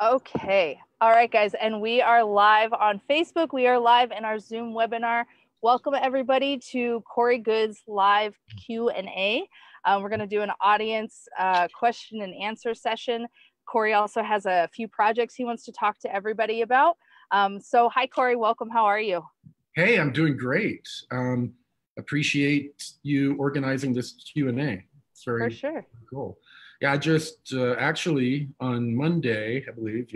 Okay. All right, guys. And we are live on Facebook. We are live in our Zoom webinar. Welcome everybody to Corey Good's live Q&A. We're going to do an audience question and answer session. Corey also has a few projects he wants to talk to everybody about. So hi, Corey. Welcome. How are you? Hey, I'm doing great. Appreciate you organizing this Q&A. It's very For sure. cool. Yeah, I just actually on Monday, I believe,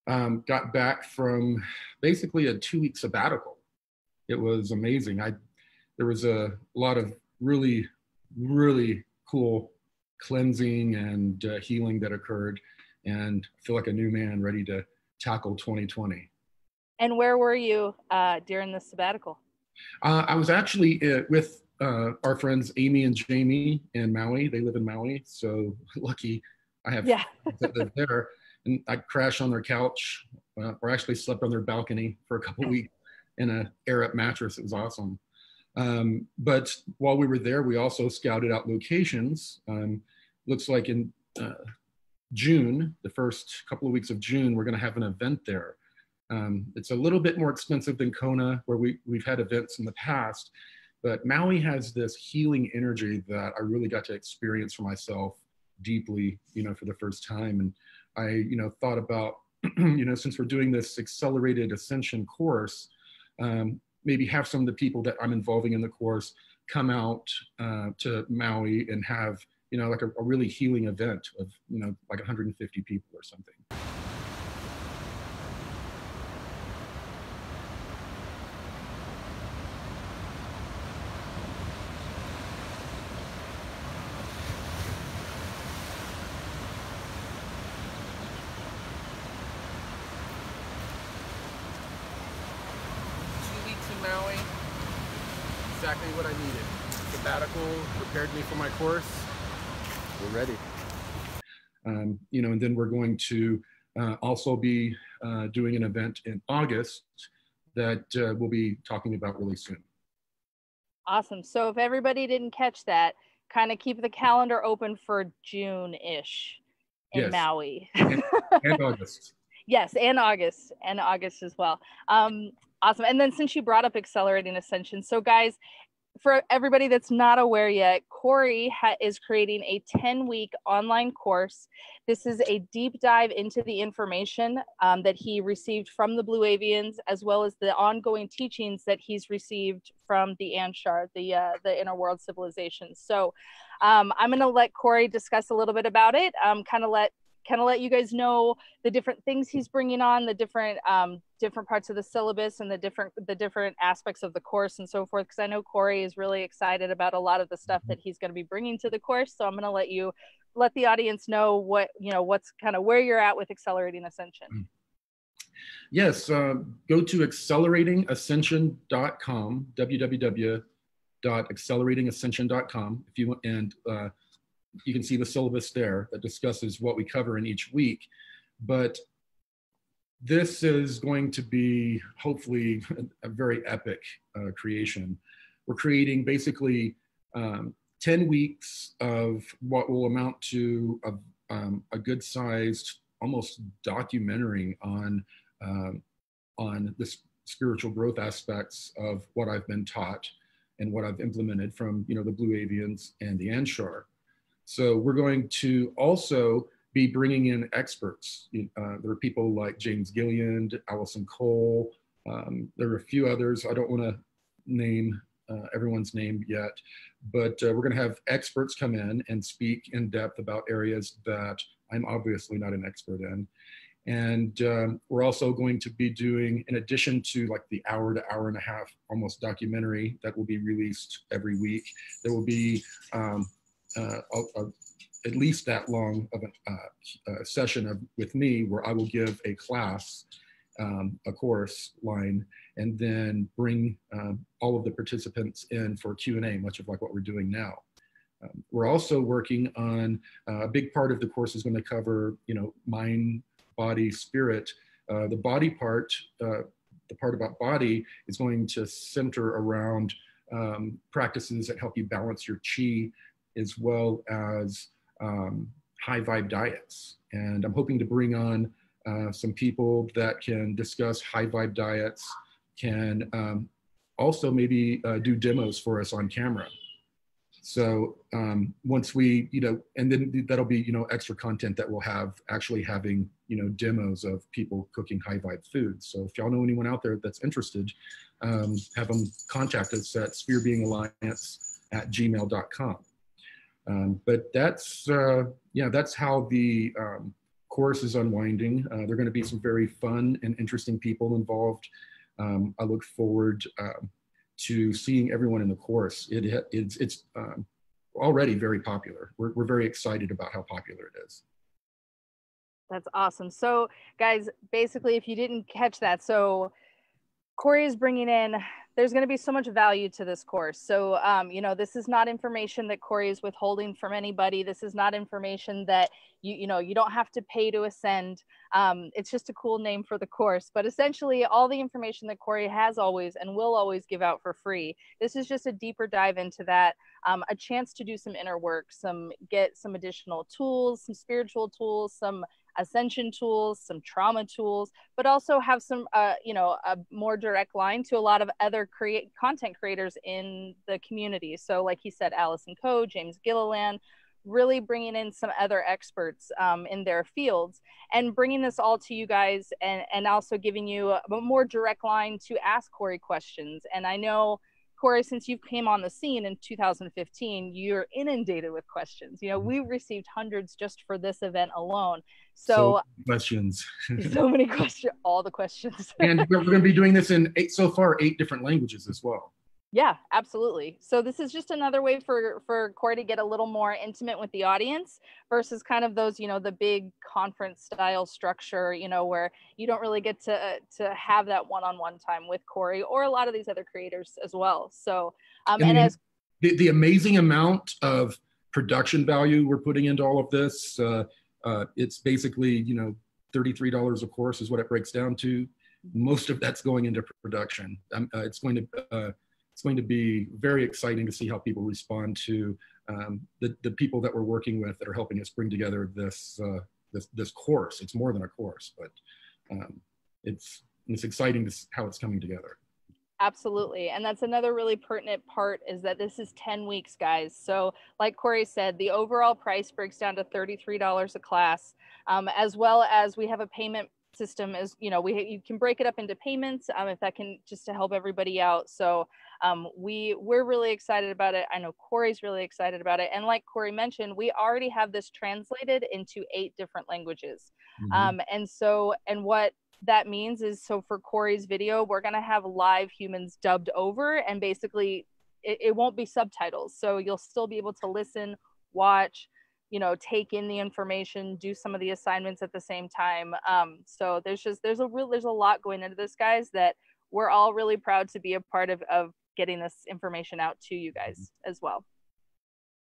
got back from basically a 2-week sabbatical. It was amazing. There was a lot of really, really cool cleansing and healing that occurred, and I feel like a new man ready to tackle 2020. And where were you during the sabbatical? I was actually with our friends Amy and Jamie in Maui. They live in Maui, so lucky I have friends that live there. And I crashed on their couch, or actually slept on their balcony for a couple weeks in an air-up mattress. It was awesome. But while we were there, we also scouted out locations. Looks like in June, the first couple of weeks of June, we're going to have an event there. It's a little bit more expensive than Kona, where we've had events in the past, but Maui has this healing energy that I really got to experience for myself deeply, for the first time. And I, thought about, since we're doing this accelerated ascension course, maybe have some of the people that I'm involving in the course come out to Maui and have, like a really healing event of, like 150 people or something. Maui, exactly what I needed. Sabbatical prepared me for my course. We're ready. And then we're going to also be doing an event in August that we'll be talking about really soon. Awesome. So if everybody didn't catch that, kind of keep the calendar open for June-ish in Maui. And August. Yes, and August as well. Awesome. And then since you brought up Accelerating Ascension, so guys, for everybody that's not aware yet, Corey is creating a 10-week online course. This is a deep dive into the information that he received from the Blue Avians, as well as the ongoing teachings that he's received from the Anshar, the Inner World Civilizations. So I'm going to let Corey discuss a little bit about it, kind of let you guys know the different things he's bringing on, the different parts of the syllabus and the different aspects of the course and so forth. Because I know Corey is really excited about a lot of the stuff that he's going to be bringing to the course. So I'm going to let the audience know what's kind of where you're at with Accelerating Ascension. Yes, go to acceleratingascension.com, www.acceleratingascension.com if you want, and you can see the syllabus there that discusses what we cover in each week. But this is going to be hopefully a very epic creation. We're creating basically 10 weeks of what will amount to a good sized, almost documentary on the spiritual growth aspects of what I've been taught and what I've implemented from the Blue Avians and the Anshar. So we're going to also be bringing in experts. There are people like James Gilliand, Allison Cole. There are a few others. I don't want to name everyone's name yet, but we're going to have experts come in and speak in depth about areas that I'm obviously not an expert in. And we're also going to be doing, in addition to like the hour to hour and a half almost documentary that will be released every week, there will be at least that long of a session with me where I will give a class, a course line, and then bring all of the participants in for Q&A, much of like what we're doing now. We're also working on a big part of the course is going to cover, mind, body, spirit. The body part, the part about body is going to center around practices that help you balance your chi, as well as high vibe diets. And I'm hoping to bring on some people that can discuss high vibe diets, can also maybe do demos for us on camera. So once we, and then that'll be, extra content that we'll have actually having, demos of people cooking high vibe foods. So if y'all know anyone out there that's interested, have them contact us at spherebeingalliance@gmail.com. But that's, that's how the course is unwinding. There are going to be some very fun and interesting people involved. I look forward to seeing everyone in the course. It's already very popular. We're very excited about how popular it is. That's awesome. So guys, basically, if you didn't catch that, so Corey is bringing in, there's going to be so much value to this course. So, this is not information that Corey is withholding from anybody. This is not information that you don't have to pay to ascend. It's just a cool name for the course, but essentially all the information that Corey has always and will always give out for free. This is just a deeper dive into that, a chance to do some inner work, get some additional tools, some spiritual tools, some ascension tools, some trauma tools, but also have some, a more direct line to a lot of other content creators in the community. So like he said, Allison Coe, James Gilliland, really bringing in some other experts in their fields and bringing this all to you guys, and also giving you a more direct line to ask Corey questions. And I know, Corey, since you came on the scene in 2015, you're inundated with questions. We received hundreds just for this event alone. So questions. So many questions, all the questions. And we're going to be doing this in 8 different languages as well. Yeah, absolutely. So this is just another way for Corey to get a little more intimate with the audience versus kind of those, the big conference style structure, where you don't really get to have that one-on-one time with Corey or a lot of these other creators as well. So, as the amazing amount of production value we're putting into all of this, it's basically, $33 a course is what it breaks down to. Most of that's going into production. It's going to be very exciting to see how people respond to the people that we're working with that are helping us bring together this course. It's more than a course, but it's exciting to see how it's coming together. Absolutely. And that's another really pertinent part, is that this is 10 weeks, guys. So like Corey said, the overall price breaks down to $33 a class, as well as we have a payment system. As you can break it up into payments, if that can, just to help everybody out. So we're really excited about it. I know Corey's really excited about it. And like Corey mentioned, we already have this translated into 8 different languages. Mm-hmm. And what that means is, so for Corey's video, we're going to have live humans dubbed over, and basically it won't be subtitles. So you'll still be able to listen, watch, take in the information, do some of the assignments at the same time. So there's a lot going into this, guys, that we're all really proud to be a part of getting this information out to you guys as well.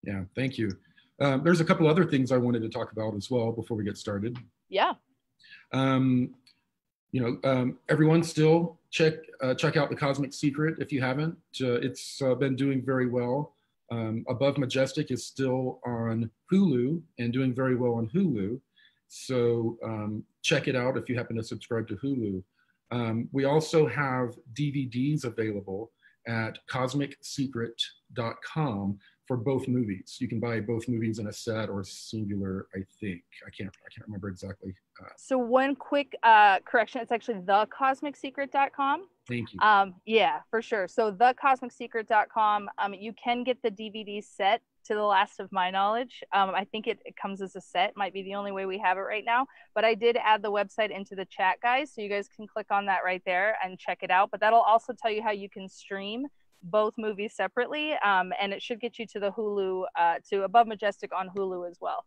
Yeah, thank you. There's a couple other things I wanted to talk about as well before we get started. Yeah. Everyone still check out The Cosmic Secret if you haven't. It's been doing very well. Above Majestic is still on Hulu and doing very well on Hulu. So check it out if you happen to subscribe to Hulu. We also have DVDs available at cosmicsecret.com for both movies. You can buy both movies in a set or singular, I think. I can't remember exactly. So one quick correction, it's actually thecosmicsecret.com. Thank you. Yeah, for sure. So thecosmicsecret.com, you can get the DVD set, to the last of my knowledge. I think it comes as a set, might be the only way we have it right now, but I did add the website into the chat, guys, so you guys can click on that right there and check it out. But that'll also tell you how you can stream both movies separately, and it should get you to the Hulu, to Above Majestic on Hulu as well.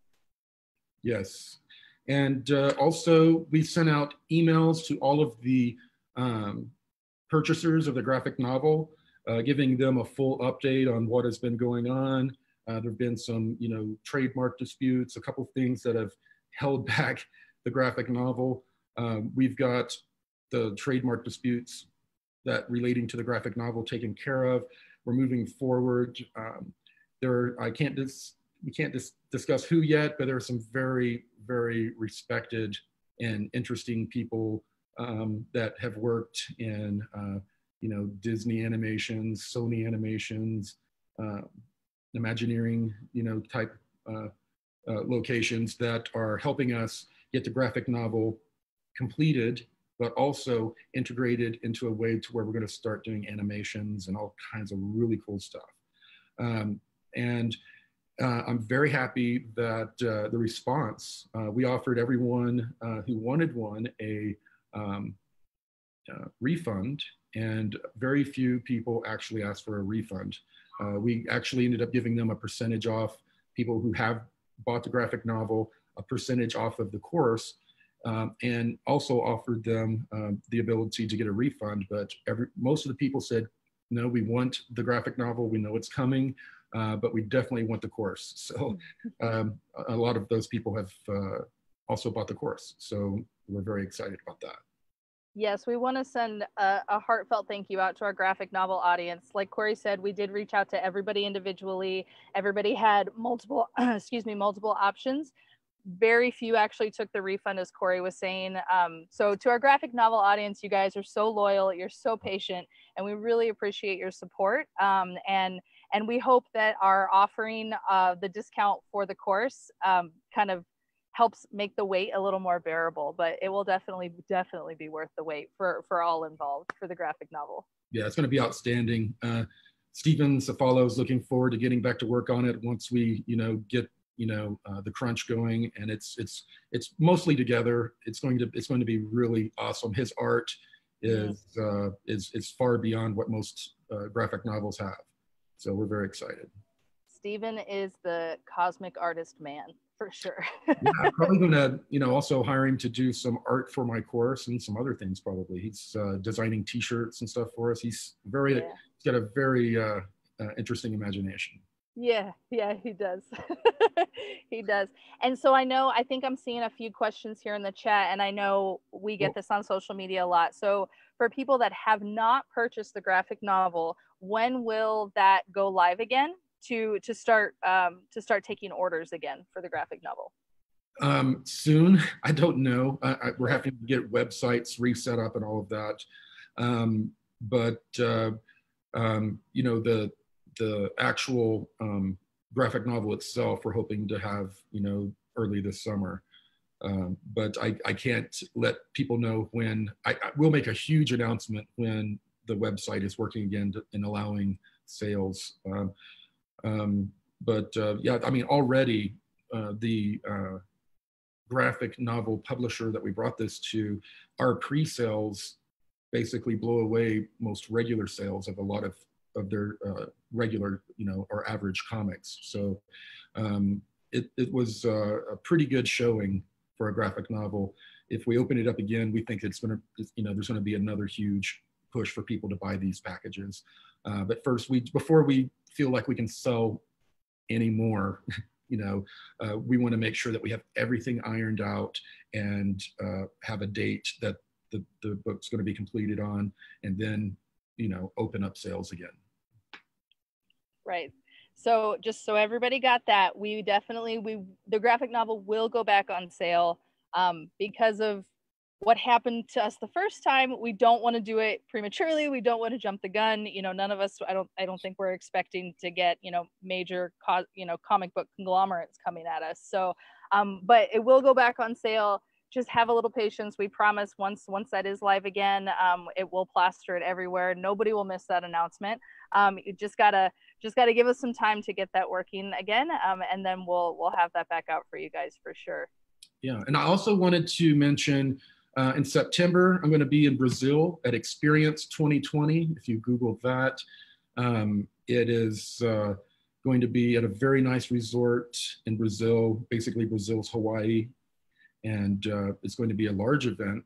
Yes, and also we sent out emails to all of the purchasers of the graphic novel, giving them a full update on what has been going on. There have been some, trademark disputes, a couple things that have held back the graphic novel. We've got the trademark disputes that relating to the graphic novel taken care of. We're moving forward. We can't discuss who yet, but there are some very, very respected and interesting people that have worked in, Disney animations, Sony animations, Imagineering, type locations that are helping us get the graphic novel completed, but also integrated into a way to where we're going to start doing animations and all kinds of really cool stuff. And I'm very happy that the response, we offered everyone who wanted one a refund, and very few people actually asked for a refund. We actually ended up giving them a percentage off, people who have bought the graphic novel, a percentage off of the course, and also offered them the ability to get a refund. But most of the people said, no, we want the graphic novel, we know it's coming, but we definitely want the course. So a lot of those people have also bought the course. So we're very excited about that. Yes, we want to send a heartfelt thank you out to our graphic novel audience. Like Corey said, we did reach out to everybody individually. Everybody had multiple, multiple options. Very few actually took the refund, as Corey was saying. So to our graphic novel audience, you guys are so loyal, you're so patient, and we really appreciate your support. And we hope that our offering the discount for the course kind of helps make the wait a little more bearable, but it will definitely be worth the wait for all involved for the graphic novel. Yeah, it's going to be outstanding. Steven Cefalo is looking forward to getting back to work on it once we, get the crunch going, and it's mostly together. It's going to be really awesome. His art is far beyond what most graphic novels have, so we're very excited. Steven is the cosmic artist man, for sure. Yeah, I'm probably gonna, also hire him to do some art for my course and some other things. Probably he's designing T-shirts and stuff for us. He's got a very interesting imagination. Yeah, he does. He does. And so I think I'm seeing a few questions here in the chat, and I know we get this on social media a lot. So for people that have not purchased the graphic novel, when will that go live again to start taking orders again for the graphic novel? Soon. I don't know. We're having to get websites reset up and all of that. The actual graphic novel itself, we're hoping to have, early this summer. But I can't let people know when. I will make a huge announcement when the website is working again and allowing sales. Already the graphic novel publisher that we brought this to, our pre-sales basically blow away most regular sales of a lot of their regular, or average comics. So it was a pretty good showing for a graphic novel. If we open it up again, we think there's going to be another huge push for people to buy these packages. But first, before we feel like we can sell any more, we want to make sure that we have everything ironed out and have a date that the book's going to be completed on, and then open up sales again. Right. So just so everybody got that, the graphic novel will go back on sale because of what happened to us the first time. We don't want to do it prematurely. We don't want to jump the gun. None of us, I don't think we're expecting to get, major, comic book conglomerates coming at us. So, but it will go back on sale. Just have a little patience. We promise once that is live again, it will plaster it everywhere. Nobody will miss that announcement. You just gotta give us some time to get that working again, and then we'll have that back out for you guys for sure. Yeah, and I also wanted to mention in September, I'm going to be in Brazil at Experience 2020. If you Google that, it is going to be at a very nice resort in Brazil, basically Brazil's Hawaii. And it's going to be a large event.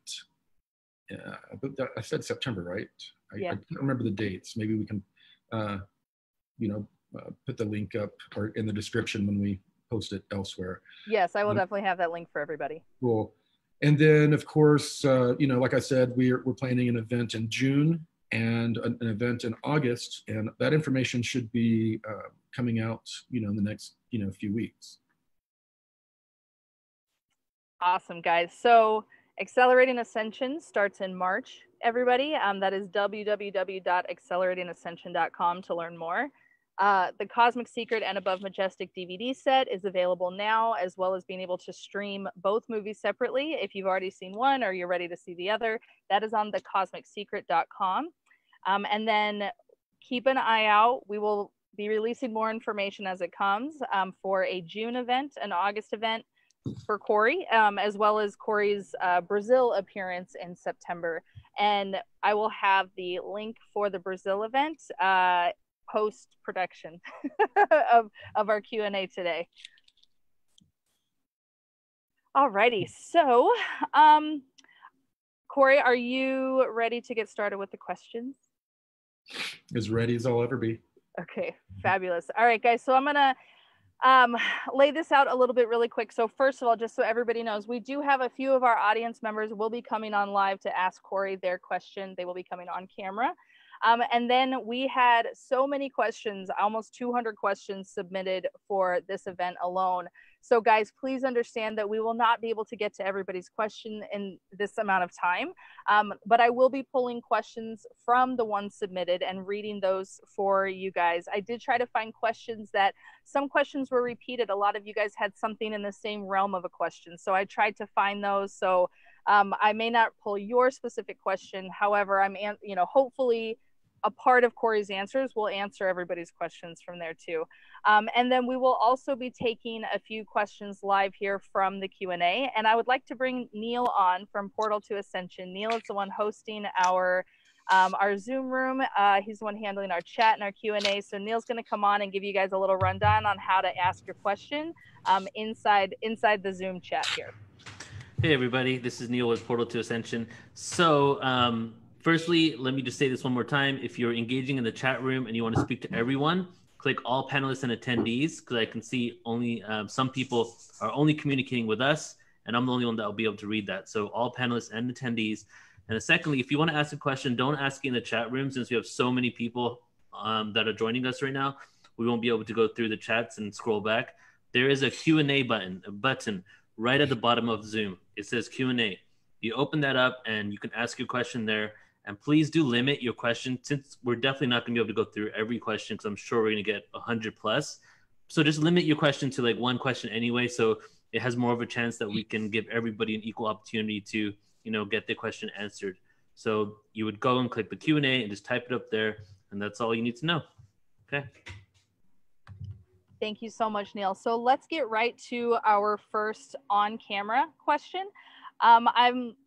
I said September, right? I can't remember the dates. Maybe we can, put the link up or in the description when we post it elsewhere. Yes, I will definitely have that link for everybody. Cool. And then, of course, like I said, we're planning an event in June and an event in August, and that information should be coming out, in the next, few weeks. Awesome, guys. So Accelerating Ascension starts in March, everybody. That is www.acceleratingascension.com to learn more. The Cosmic Secret and Above Majestic DVD set is available now, as well as being able to stream both movies separately. If you've already seen one or you're ready to see the other, that is on thecosmicsecret.com. And then keep an eye out. We will be releasing more information as it comes for a June event, an August event for Corey, as well as Corey's Brazil appearance in September. And I will have the link for the Brazil event post-production of our Q&A today. Alrighty, so Corey, are you ready to get started with the questions? As ready as I'll ever be. Okay, fabulous. All right, guys, so I'm gonna lay this out a little bit really quick. So first of all, just so everybody knows, we do have a few of our audience members will be coming on live to ask Corey their question. They will be coming on camera. And then we had so many questions, almost 200 questions submitted for this event alone. So guys, please understand that we will not be able to get to everybody's question in this amount of time, but I will be pulling questions from the ones submitted and reading those for you guys. I did try to find questions that some questions were repeated. A lot of you guys had something in the same realm of a question. So I tried to find those. So I may not pull your specific question. However, hopefully a part of Corey's answers will answer everybody's questions from there too. And then we will also be taking a few questions live here from the Q&A. And I would like to bring Neil on from Portal to Ascension. Neil is the one hosting our Zoom room. He's the one handling our chat and our Q&A. So Neil's gonna come on and give you guys a little rundown on how to ask your question inside the Zoom chat here. Hey everybody, this is Neil with Portal to Ascension. So, firstly, let me just say this one more time. If you're engaging in the chat room and you want to speak to everyone, click all panelists and attendees, because I can see only some people are only communicating with us, and I'm the only one that will be able to read that. So all panelists and attendees. And secondly, if you want to ask a question, don't ask in the chat room, since we have so many people that are joining us right now. We won't be able to go through the chats and scroll back. There is a Q&A button right at the bottom of Zoom. It says Q&A. You open that up and you can ask your question there. And please do limit your question, since we're definitely not going to be able to go through every question, because I'm sure we're going to get 100 plus. So just limit your question to like one question anyway, so it has more of a chance that we can give everybody an equal opportunity to, get their question answered. So you would go and click the Q&A and just type it up there, and that's all you need to know. Okay. Thank you so much, Neil. So let's get right to our first on-camera question.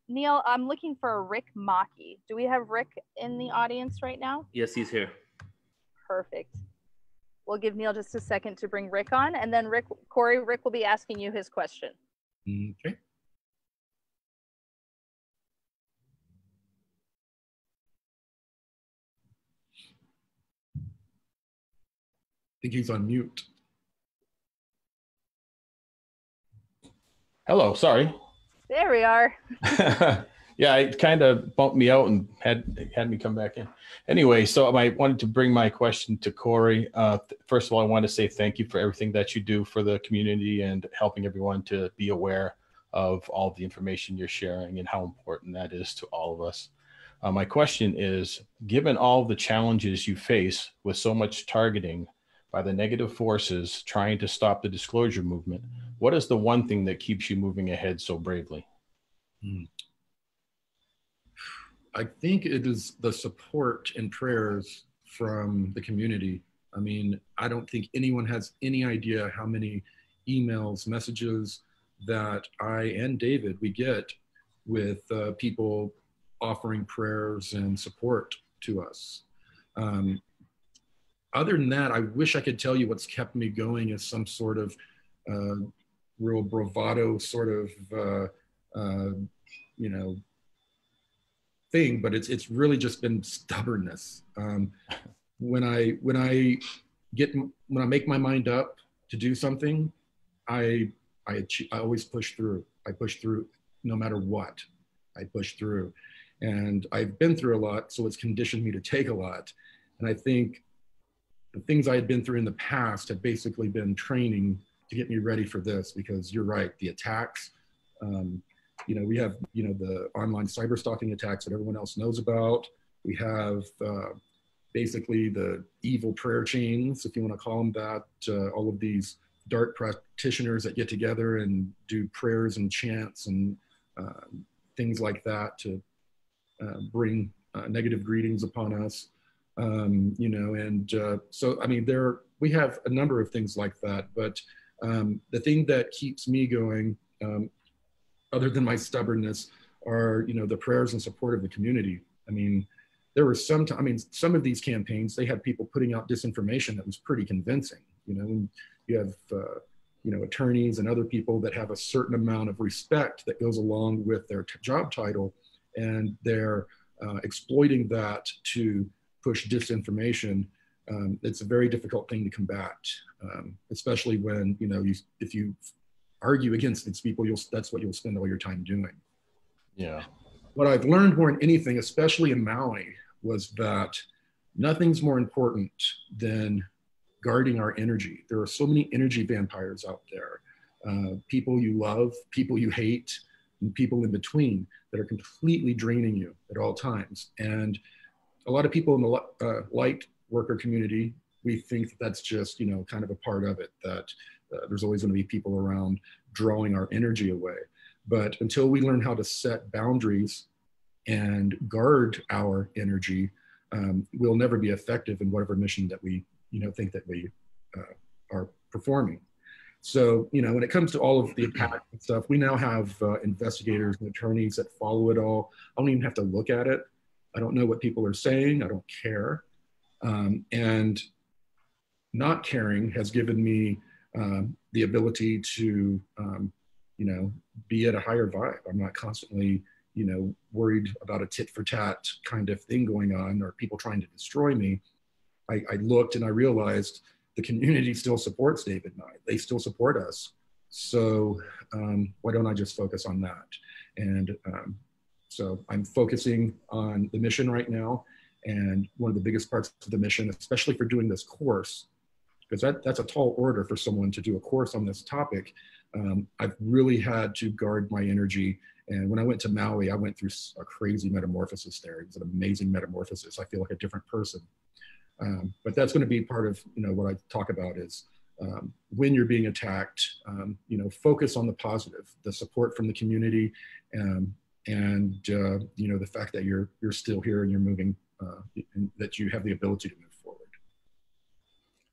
Neil, I'm looking for Rick Maki. Do we have Rick in the audience right now? Yes, he's here. Perfect. We'll give Neil just a second to bring Rick on, and then Corey will be asking you his question. Okay. I think he's on mute. Hello, sorry. There we are. Yeah, it kind of bumped me out and had me come back in. Anyway, so I wanted to bring my question to Corey. First of all, I want to say thank you for everything that you do for the community and helping everyone to be aware of all of the information you're sharing and how important that is to all of us. My question is, given all of the challenges you face with so much targeting by the negative forces trying to stop the disclosure movement, what is the one thing that keeps you moving ahead so bravely? I think it is the support and prayers from the community. I mean, I don't think anyone has any idea how many emails, messages that I and David, we get with people offering prayers and support to us. Other than that, I wish I could tell you what's kept me going as some sort of real bravado sort of, thing, but it's really just been stubbornness. When I make my mind up to do something, I always push through. I push through no matter what. I push through, and I've been through a lot, so it's conditioned me to take a lot. And I think the things I had been through in the past had basically been training to get me ready for this, because you're right, the attacks, we have, the online cyber stalking attacks that everyone else knows about. We have basically the evil prayer chains, if you want to call them that, all of these dark practitioners that get together and do prayers and chants and things like that to bring negative greetings upon us. So, I mean, we have a number of things like that, but the thing that keeps me going, other than my stubbornness, are, the prayers and support of the community. I mean, there were some of these campaigns, they had people putting out disinformation that was pretty convincing, when you have, attorneys and other people that have a certain amount of respect that goes along with their job title, and they're exploiting that to push disinformation. It's a very difficult thing to combat, especially when, if you argue against these people, that's what you'll spend all your time doing. Yeah. What I've learned more than anything, especially in Maui, was that nothing's more important than guarding our energy. There are so many energy vampires out there, people you love, people you hate, and people in between that are completely draining you at all times. And a lot of people in the light worker community, we think that that's just, kind of a part of it, that there's always going to be people around drawing our energy away. But until we learn how to set boundaries and guard our energy, we'll never be effective in whatever mission that we, think that we are performing. So, when it comes to all of the attacks and stuff, we now have investigators and attorneys that follow it all. I don't even have to look at it. I don't know what people are saying. I don't care. And not caring has given me the ability to, be at a higher vibe. I'm not constantly, worried about a tit for tat kind of thing going on or people trying to destroy me. I looked and I realized the community still supports David and I. They still support us. So why don't I just focus on that? And so I'm focusing on the mission right now. And one of the biggest parts of the mission, especially for doing this course, because that's a tall order for someone to do a course on this topic, I've really had to guard my energy. And when I went to Maui, I went through a crazy metamorphosis there. It was an amazing metamorphosis. I feel like a different person. But that's going to be part of, what I talk about is when you're being attacked, focus on the positive, the support from the community, and the fact that you're still here and you're moving, and that you have the ability to move forward.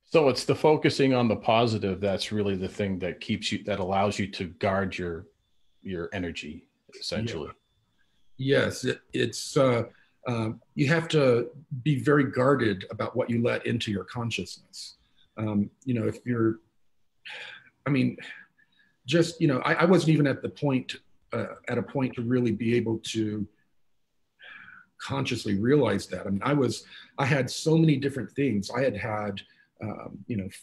So it's the focusing on the positive that's really the thing that that allows you to guard your energy, essentially. Yeah. Yes, it's you have to be very guarded about what you let into your consciousness. If you're, I wasn't even at a point to really be able to consciously realize that. I had so many different things. I had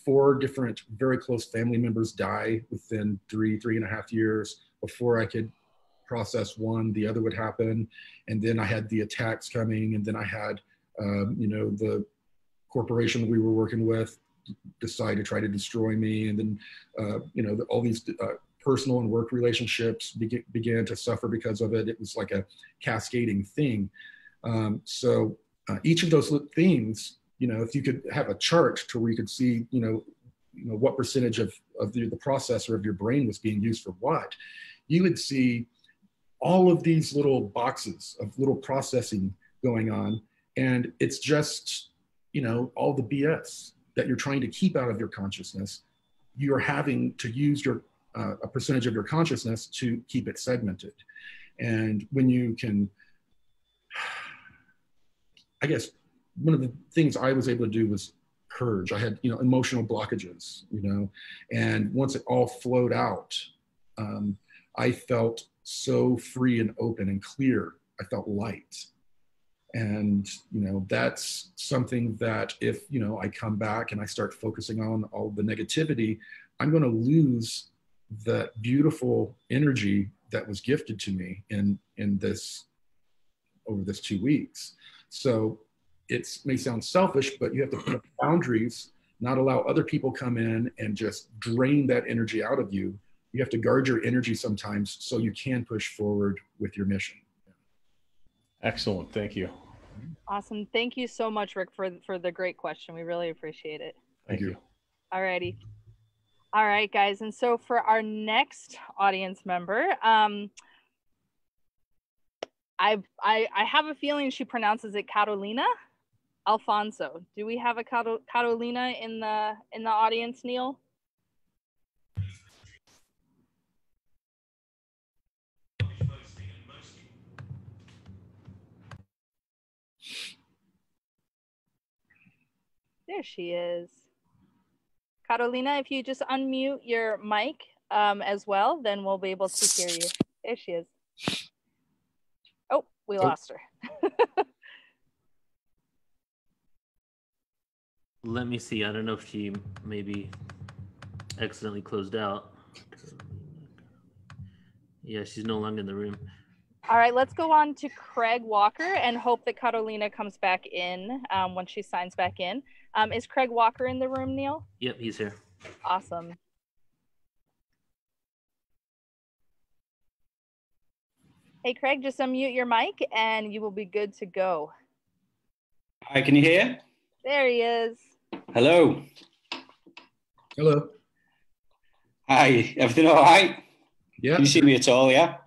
4 different very close family members die within 3.5 years before I could process one. The other would happen, and then I had the attacks coming, and then I had the corporation we were working with decide to try to destroy me, and then all these personal and work relationships began to suffer because of it. It was like a cascading thing. So each of those things, if you could have a chart to where you could see, what percentage of the processor of your brain was being used for what, you would see all of these little boxes of little processing going on. And it's just, all the BS that you're trying to keep out of your consciousness, you're having to use a percentage of your consciousness to keep it segmented. And when you can, I guess, one of the things I was able to do was purge. I had, emotional blockages, and once it all flowed out, I felt so free and open and clear. I felt light. And, that's something that if, I come back and I start focusing on all the negativity, I'm going to lose that beautiful energy that was gifted to me in this, over this 2 weeks. So it may sound selfish, but you have to put up boundaries, not allow other people come in and just drain that energy out of you. you have to guard your energy sometimes so you can push forward with your mission. Excellent. Thank you. Awesome. Thank you so much, Rick, for the great question. We really appreciate it. Thank you. All righty. All right, guys. And so for our next audience member, I have a feeling she pronounces it Carolina Alfonso. Do we have a Carolina in the audience, Neil? There she is. Carolina, if you just unmute your mic as well, then we'll be able to hear you. There she is. Oh, we lost her. Let me see. I don't know if she maybe accidentally closed out. Yeah, she's no longer in the room. All right, let's go on to Craig Walker and hope that Carolina comes back in when she signs back in. Is Craig Walker in the room, Neil? Yep, he's here. Awesome. Hey, Craig, just unmute your mic and you will be good to go. Hi, can you hear? There he is. Hello. Hello. Hi, everything all right? Yeah. Can you see me at all, yeah?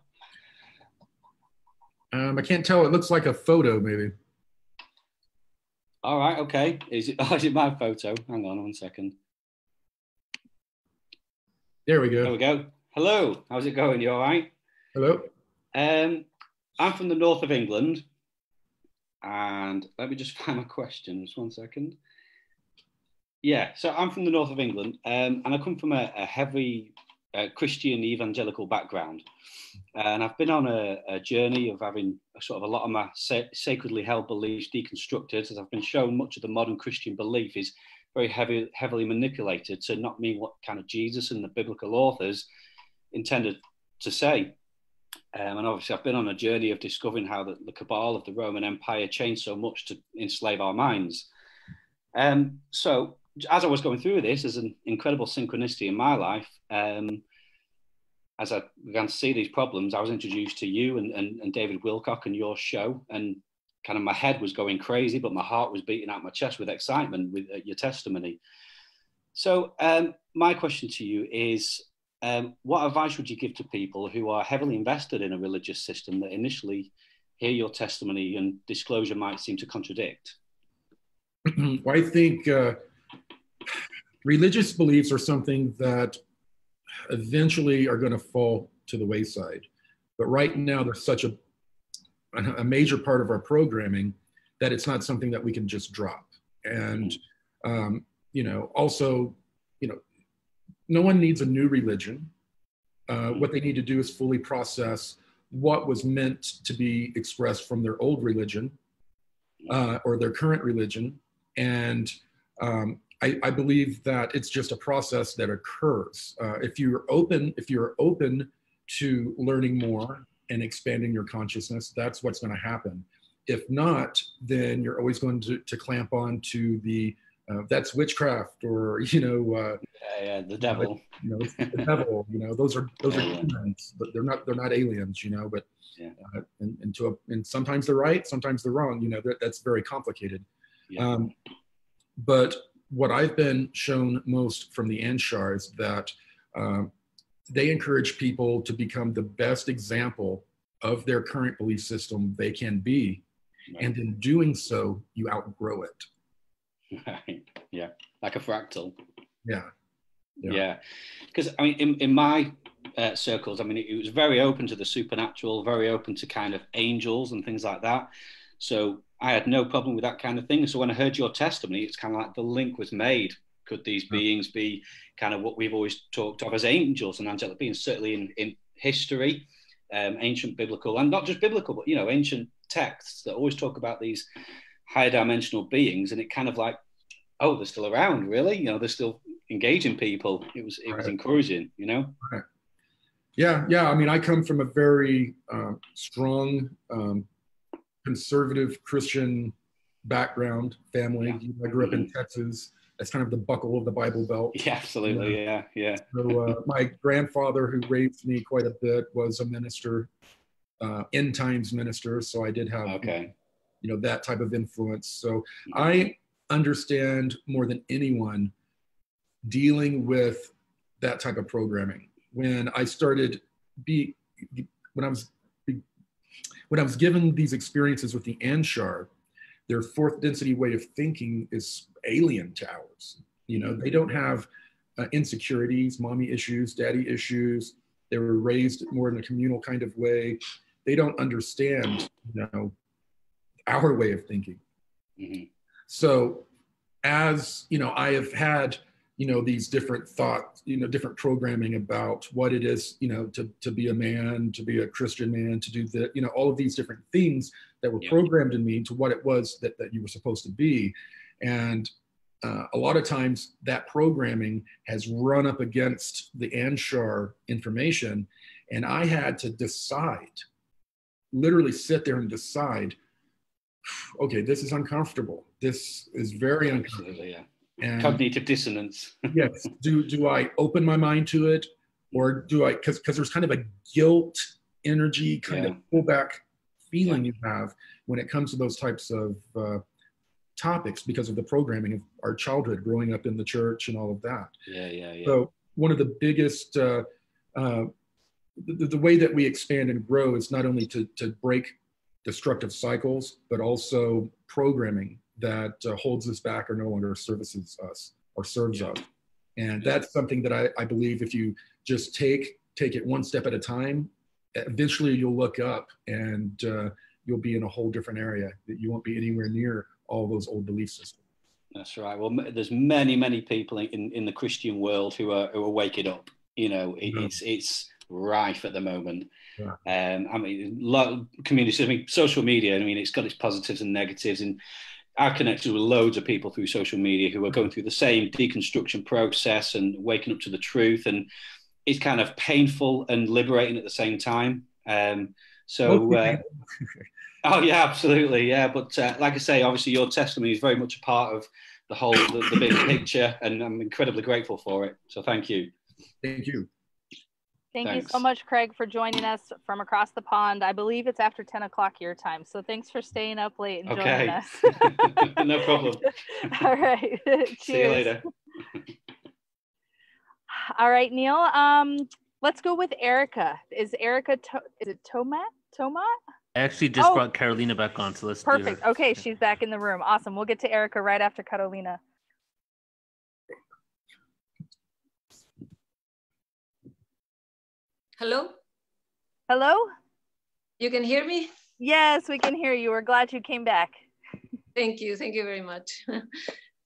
I can't tell. It looks like a photo, maybe. All right, okay. Is it my photo? Hang on 1 second. There we go. There we go. Hello, how's it going? You all right? Hello. I'm from the north of England, and let me just find my question. Just 1 second. Yeah, so I'm from the north of England, and I come from a heavy Christian evangelical background. And I've been on a journey of having sort of a lot of my sacredly held beliefs deconstructed, as I've been shown much of the modern Christian belief is very heavily manipulated to not mean what kind of Jesus and the biblical authors intended to say. And obviously I've been on a journey of discovering how the cabal of the Roman Empire changed so much to enslave our minds. So as I was going through this, there's an incredible synchronicity in my life. As I began to see these problems, I was introduced to you and David Wilcock and your show, and kind of my head was going crazy, but my heart was beating out my chest with excitement with your testimony. So my question to you is, what advice would you give to people who are heavily invested in a religious system that initially hear your testimony and disclosure might seem to contradict? Well, I think religious beliefs are something that eventually are going to fall to the wayside. But right now, they're such a major part of our programming that it's not something that we can just drop. And, also, no one needs a new religion. What they need to do is fully process what was meant to be expressed from their old religion or their current religion. And I believe that it's just a process that occurs. If you're open to learning more and expanding your consciousness, that's what's going to happen. If not, then you're always going to clamp on to the that's witchcraft, or the devil. It's the devil. Those are demons, but they're not aliens. But yeah. And sometimes they're right, sometimes they're wrong. That's very complicated. Yeah. But what I've been shown most from the Anshar is that they encourage people to become the best example of their current belief system they can be. Right. And in doing so, you outgrow it. Right. Yeah. Like a fractal. Yeah. Because in my circles, it was very open to the supernatural, very open to kind of angels and things like that. So I had no problem with that kind of thing. So when I heard your testimony, it's kind of like the link was made. Could these beings be kind of what we've always talked of as angels and angelic beings, certainly in history, ancient biblical, and not just biblical, but, ancient texts that always talk about these higher dimensional beings. And it kind of like, oh, they're still around, really? They're still engaging people. It was encouraging, Right. Yeah. I come from a very strong, conservative Christian background family. I grew up in Texas. as kind of the buckle of the Bible Belt. Yeah, absolutely. Yeah. So my grandfather, who raised me quite a bit, was a minister, end times minister. So I did have, Okay. that type of influence. So I understand more than anyone dealing with that type of programming. When I started when I was given these experiences with the Anshar, their fourth density way of thinking is alien to ours. They don't have insecurities, mommy issues, daddy issues. They were raised more in a communal kind of way. They don't understand, our way of thinking. Mm-hmm. So as, I have had, these different thoughts, different programming about what it is, to be a man, to be a Christian man, to do the, all of these different things that were programmed in me to what it was that you were supposed to be. And a lot of times that programming has run up against the Anshar information. And I had to decide, literally sit there and decide, okay, this is uncomfortable. This is very uncomfortable. Absolutely, yeah. And cognitive dissonance. Yes. Do I open my mind to it, or do I, because there's kind of a guilt energy kind of pullback feeling you have when it comes to those types of topics because of the programming of our childhood growing up in the church and all of that. Yeah. So one of the biggest, the way that we expand and grow is not only to break destructive cycles, but also programming that holds us back or no longer services us or serves us. And that's something that I believe if you just take it one step at a time, eventually you'll look up and you'll be in a whole different area, that you won't be anywhere near all those old belief systems. That's right. Well, there's many people in the Christian world who are waking up. It's rife at the moment. I mean, a lot of communities, I mean, social media, I mean, it's got its positives and negatives, and I've connected with loads of people through social media who are going through the same deconstruction process and waking up to the truth, and it's kind of painful and liberating at the same time. Oh yeah, absolutely, yeah. But like I say, obviously your testimony is very much a part of the whole, the big picture, and I'm incredibly grateful for it. So thank you. Thank you. Thanks. You so much, Craig, for joining us from across the pond. I believe it's after 10 o'clock your time. So thanks for staying up late and joining us. No problem. All right. Cheers. See you later. All right, Neil. Let's go with Erica. Is Erica, is it Tomat? I actually just brought Carolina back on, so let's perfect. Okay, she's back in the room. Awesome. We'll get to Erica right after Carolina. Hello? Hello? You can hear me? Yes, we can hear you. We're glad you came back. Thank you. Thank you very much.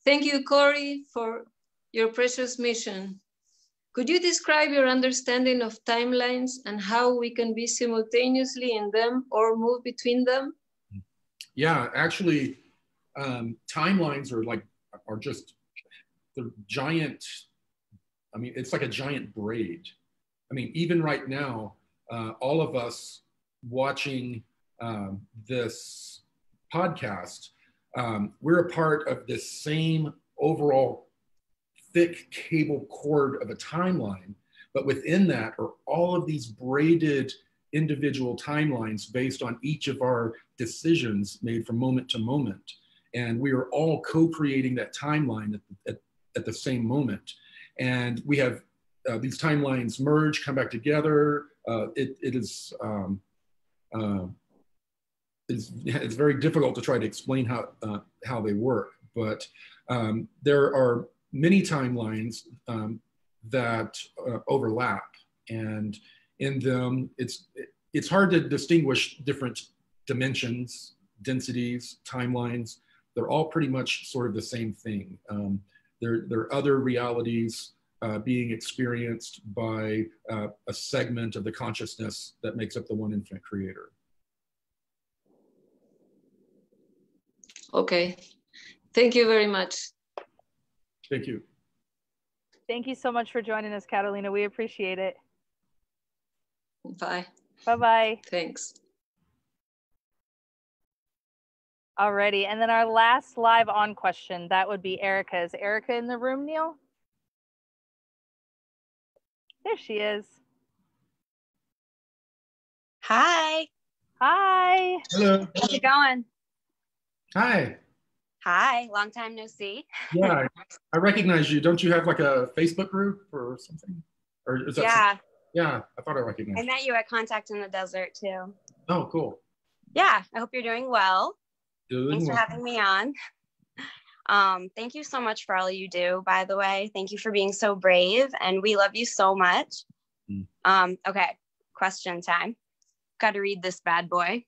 Thank you, Corey, for your precious mission. Could you describe your understanding of timelines and how we can be simultaneously in them or move between them? Yeah, actually, timelines are just the giant, I mean, it's like a giant braid. I mean, even right now, all of us watching this podcast, we're a part of this same overall thick cable cord of a timeline, but within that are all of these braided individual timelines based on each of our decisions made from moment to moment. And we are all co-creating that timeline at the same moment. And we have these timelines merge, come back together. It's very difficult to try to explain how they work, but there are many timelines that overlap, and in them it's hard to distinguish different dimensions, densities, timelines. They're all pretty much sort of the same thing. There are other realities being experienced by a segment of the consciousness that makes up the one infinite creator. Okay, thank you very much. Thank you. Thank you so much for joining us, Catalina. We appreciate it. Bye. Bye-bye. Thanks. Alrighty, and then our last live on question, that would be Erica. Is Erica in the room, Neil? There she is. Hi. Hi. Hello. How's it going? Hi. Hi. Long time no see. Yeah, I recognize you. Don't you have like a Facebook group or something? Or is that Yeah. Yeah, I thought I recognized I you. met you at Contact in the Desert too. Oh, cool. Yeah. I hope you're doing well. Doing Thanks for well. having me on. Thank you so much for all you do, by the way. Thank you for being so brave, and we love you so much. Okay, question time. Got to read this bad boy.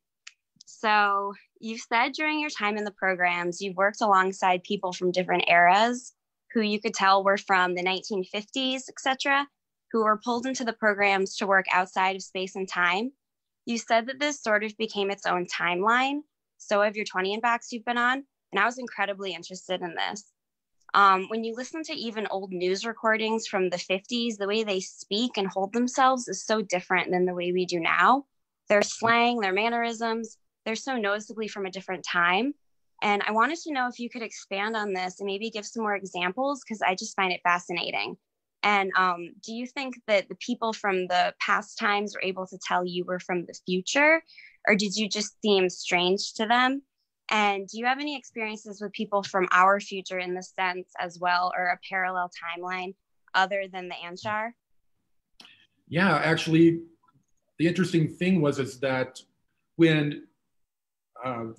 So you've said during your time in the programs, you've worked alongside people from different eras who you could tell were from the 1950s, etc., who were pulled into the programs to work outside of space and time. You said that this sort of became its own timeline. So of your 20 and backs you've been on, and I was incredibly interested in this. When you listen to even old news recordings from the 50s, the way they speak and hold themselves is so different than the way we do now. Their slang, their mannerisms, they're so noticeably from a different time. And I wanted to know if you could expand on this and maybe give some more examples, because I just find it fascinating. And do you think that the people from the past times were able to tell you were from the future, or did you just seem strange to them? And do you have any experiences with people from our future in the sense as well, or a parallel timeline other than the Anshar? Yeah, actually, the interesting thing is that when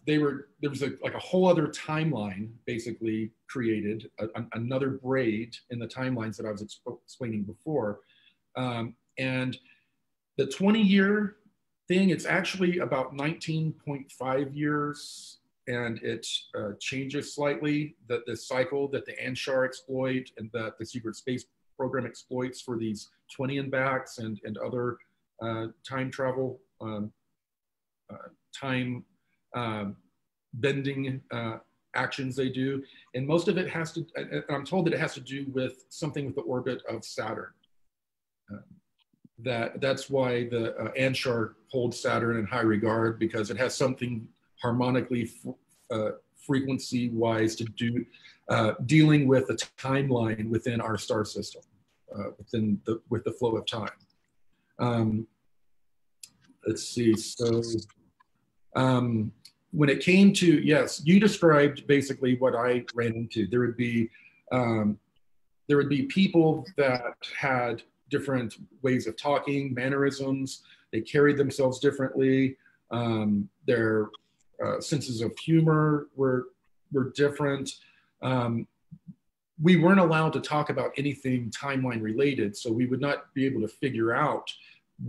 there was like a whole other timeline basically created, another braid in the timelines that I was explaining before. And the 20-year thing, it's actually about 19.5 years, and it changes slightly. The cycle that the Anshar exploit and that the Secret Space Program exploits for these 20 and backs and other time travel, time bending actions they do. And most of it has to, I'm told that it has to do with something with the orbit of Saturn. That's why the Anshar holds Saturn in high regard, because it has something harmonically, frequency-wise to do, dealing with the timeline within our star system, with the flow of time. Let's see. So when it came to, yes, you described basically what I ran into. There would be people that had different ways of talking, mannerisms. They carried themselves differently. Their senses of humor were different. We weren't allowed to talk about anything timeline related, so we would not be able to figure out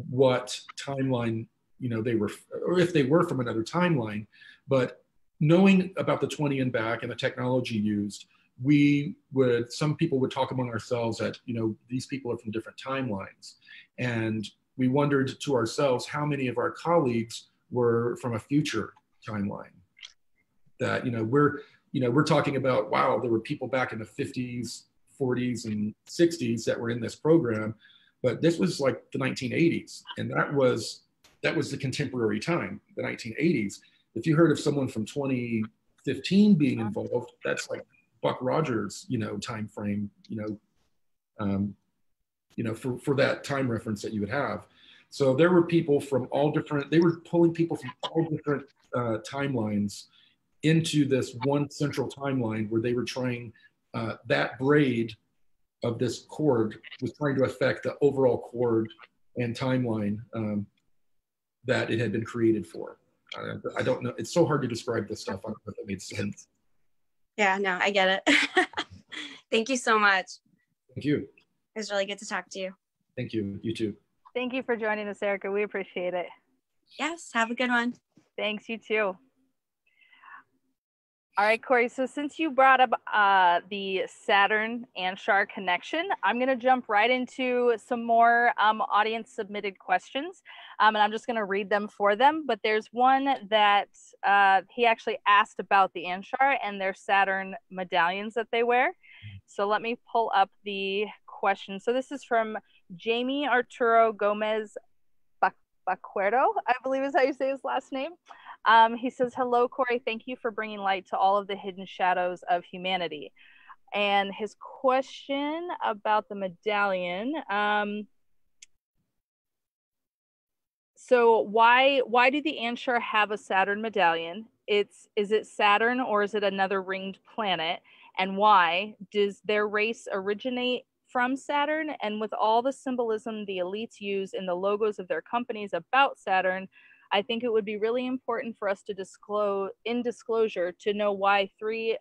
what timeline, they were, or if they were from another timeline. But knowing about the 20 and back and the technology used, some people would talk among ourselves that, these people are from different timelines. And we wondered to ourselves how many of our colleagues were from a future timeline. That, we're talking about, wow, there were people back in the 50s, 40s, and 60s that were in this program, but this was like the 1980s. And that was the contemporary time, the 1980s. If you heard of someone from 2015 being involved, that's like Buck Rogers, time frame, for that time reference that you would have. So there were people from all different, they were pulling people from all different timelines into this one central timeline where they were trying, that braid of this cord was trying to affect the overall cord and timeline that it had been created for. I don't know. It's so hard to describe this stuff. I don't know if that made sense. Yeah, no, I get it. Thank you so much. Thank you. It was really good to talk to you. Thank you. You too. Thank you for joining us, Erica. We appreciate it. Yes, have a good one. Thanks, you too. All right, Corey, so since you brought up the Saturn-Anshar connection, I'm going to jump right into some more audience submitted questions, and I'm just going to read them for them. But there's one that he actually asked about the Anshar and their Saturn medallions that they wear. So let me pull up the question. So this is from Jamie Arturo Gomez Bacuero, I believe is how you say his last name. He says, hello, Corey. Thank you for bringing light to all of the hidden shadows of humanity. And his question about the medallion. So why do the Anshar have a Saturn medallion? Is it Saturn or is it another ringed planet? And why? Does their race originate from Saturn? And with all the symbolism the elites use in the logos of their companies about Saturn, I think it would be really important for us to disclose in disclosure to know why three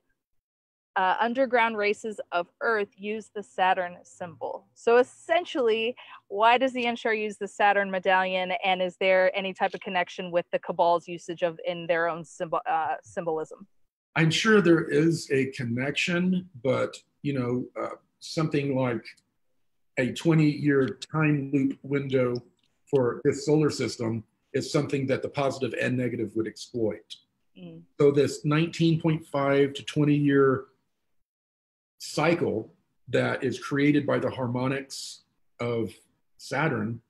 underground races of Earth use the Saturn symbol. So essentially, why does the Anshar use the Saturn medallion, and is there any type of connection with the Cabal's usage of in their own symbolism? I'm sure there is a connection, but something like a 20-year time loop window for this solar system is something that the positive and negative would exploit. So this 19.5 to 20-year cycle that is created by the harmonics of Saturn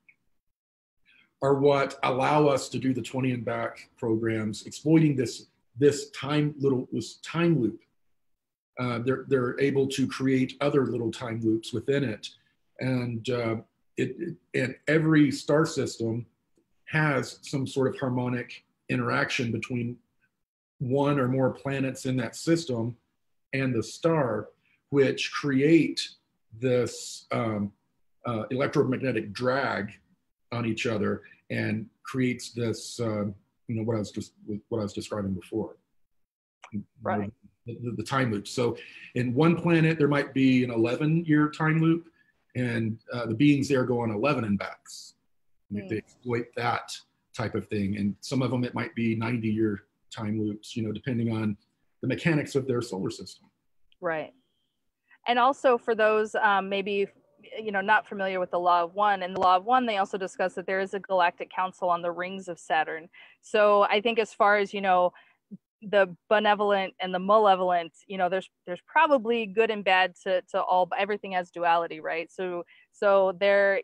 are what allow us to do the 20 and back programs, exploiting this time loop. They're able to create other little time loops within it, and and every star system has some sort of harmonic interaction between one or more planets in that system and the star, which create this electromagnetic drag on each other and creates this, what I was describing before. Right. The time loop. So in one planet, there might be an 11-year time loop, and the beings there go on 11 and backs. They exploit that type of thing. And some of them, it might be 90-year time loops, depending on the mechanics of their solar system. Right. And also for those maybe not familiar with the Law of One, in the Law of One, they also discuss that there is a galactic council on the rings of Saturn. So I think as far as the benevolent and the malevolent, there's probably good and bad to all. Everything has duality, right? So they're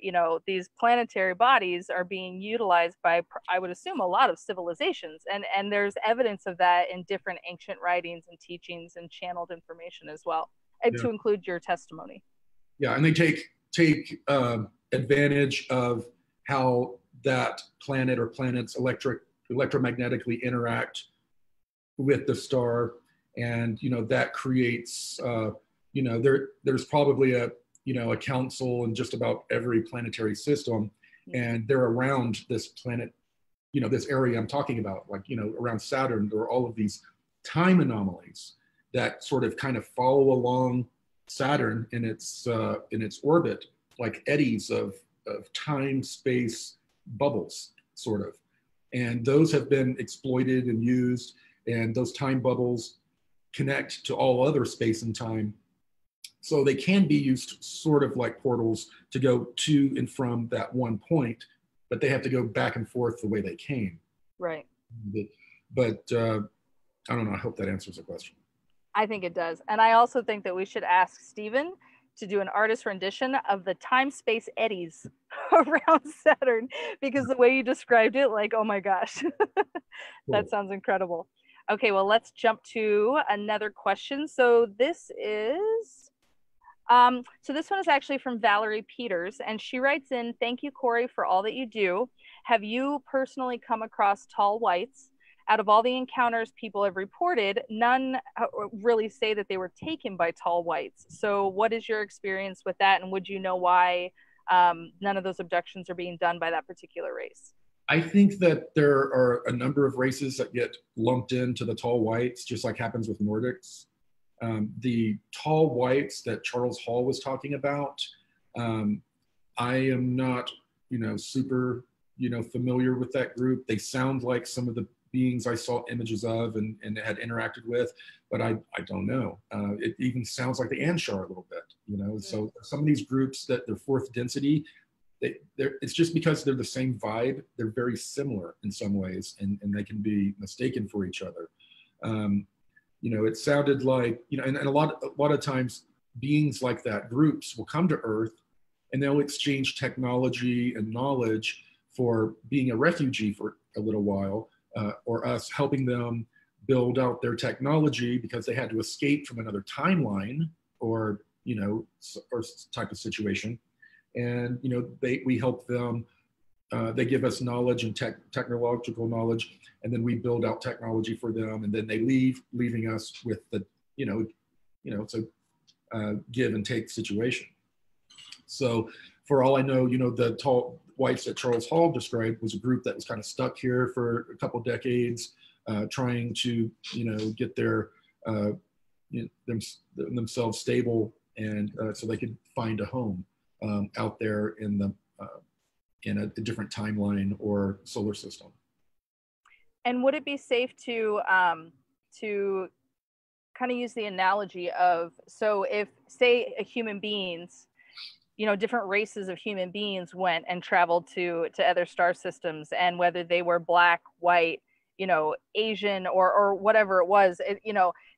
these planetary bodies are being utilized by, I would assume, a lot of civilizations, and there's evidence of that in different ancient writings and teachings and channeled information as well, and to include your testimony. Yeah, and they take advantage of how that planet or planets electromagnetically interact with the star, and that creates there's probably a council in just about every planetary system, and they're around this planet, this area I'm talking about, like around Saturn. There are all of these time anomalies that sort of kind of follow along Saturn in its orbit, like eddies of time space bubbles, sort of, and those have been exploited and used. And those time bubbles connect to all other space and time. So they can be used sort of like portals to go to and from that one point, but they have to go back and forth the way they came. Right. But I don't know, I hope that answers the question. I think it does. And I also think that we should ask Stephen to do an artist rendition of the time-space eddies around Saturn, because the way you described it, like, oh my gosh, that sounds incredible. Okay, well, let's jump to another question. So this is, this one is actually from Valerie Peters, and she writes in, thank you, Corey, for all that you do. Have you personally come across tall whites? Out of all the encounters people have reported, none really say that they were taken by tall whites. So what is your experience with that? And would you know why none of those abductions are being done by that particular race? I think that there are a number of races that get lumped into the tall whites, just like happens with Nordics. The tall whites that Charles Hall was talking about, I am not, super, familiar with that group. They sound like some of the beings I saw images of and had interacted with, but I don't know. It even sounds like the Anshar a little bit, So some of these groups that they're fourth density, it's just because they're the same vibe. They're very similar in some ways, and they can be mistaken for each other. It sounded like, and a lot of times beings like that, groups will come to Earth and they'll exchange technology and knowledge for being a refugee for a little while, or us helping them build out their technology because they had to escape from another timeline or, or type of situation. And, we help them, they give us knowledge and technological knowledge, and then we build out technology for them, and then they leaving us with the, it's a give and take situation. So for all I know, the tall whites that Charles Hall described was a group that was kind of stuck here for a couple decades, trying to, get their themselves stable, and so they could find a home out there in a different timeline or solar system. And would it be safe to kind of use the analogy of, so if, say, human beings, different races of human beings went and traveled to other star systems, and whether they were black, white, Asian, or whatever it was,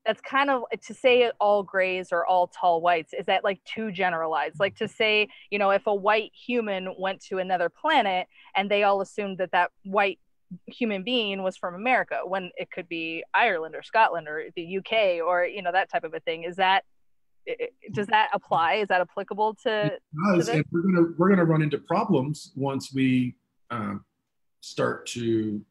that's kind of, to say all grays or all tall whites, is that like too generalized? Like to say, if a white human went to another planet and they all assumed that white human being was from America, when it could be Ireland or Scotland or the UK or, that type of a thing. Does that apply? Is that applicable to this? And we're gonna run into problems once we start to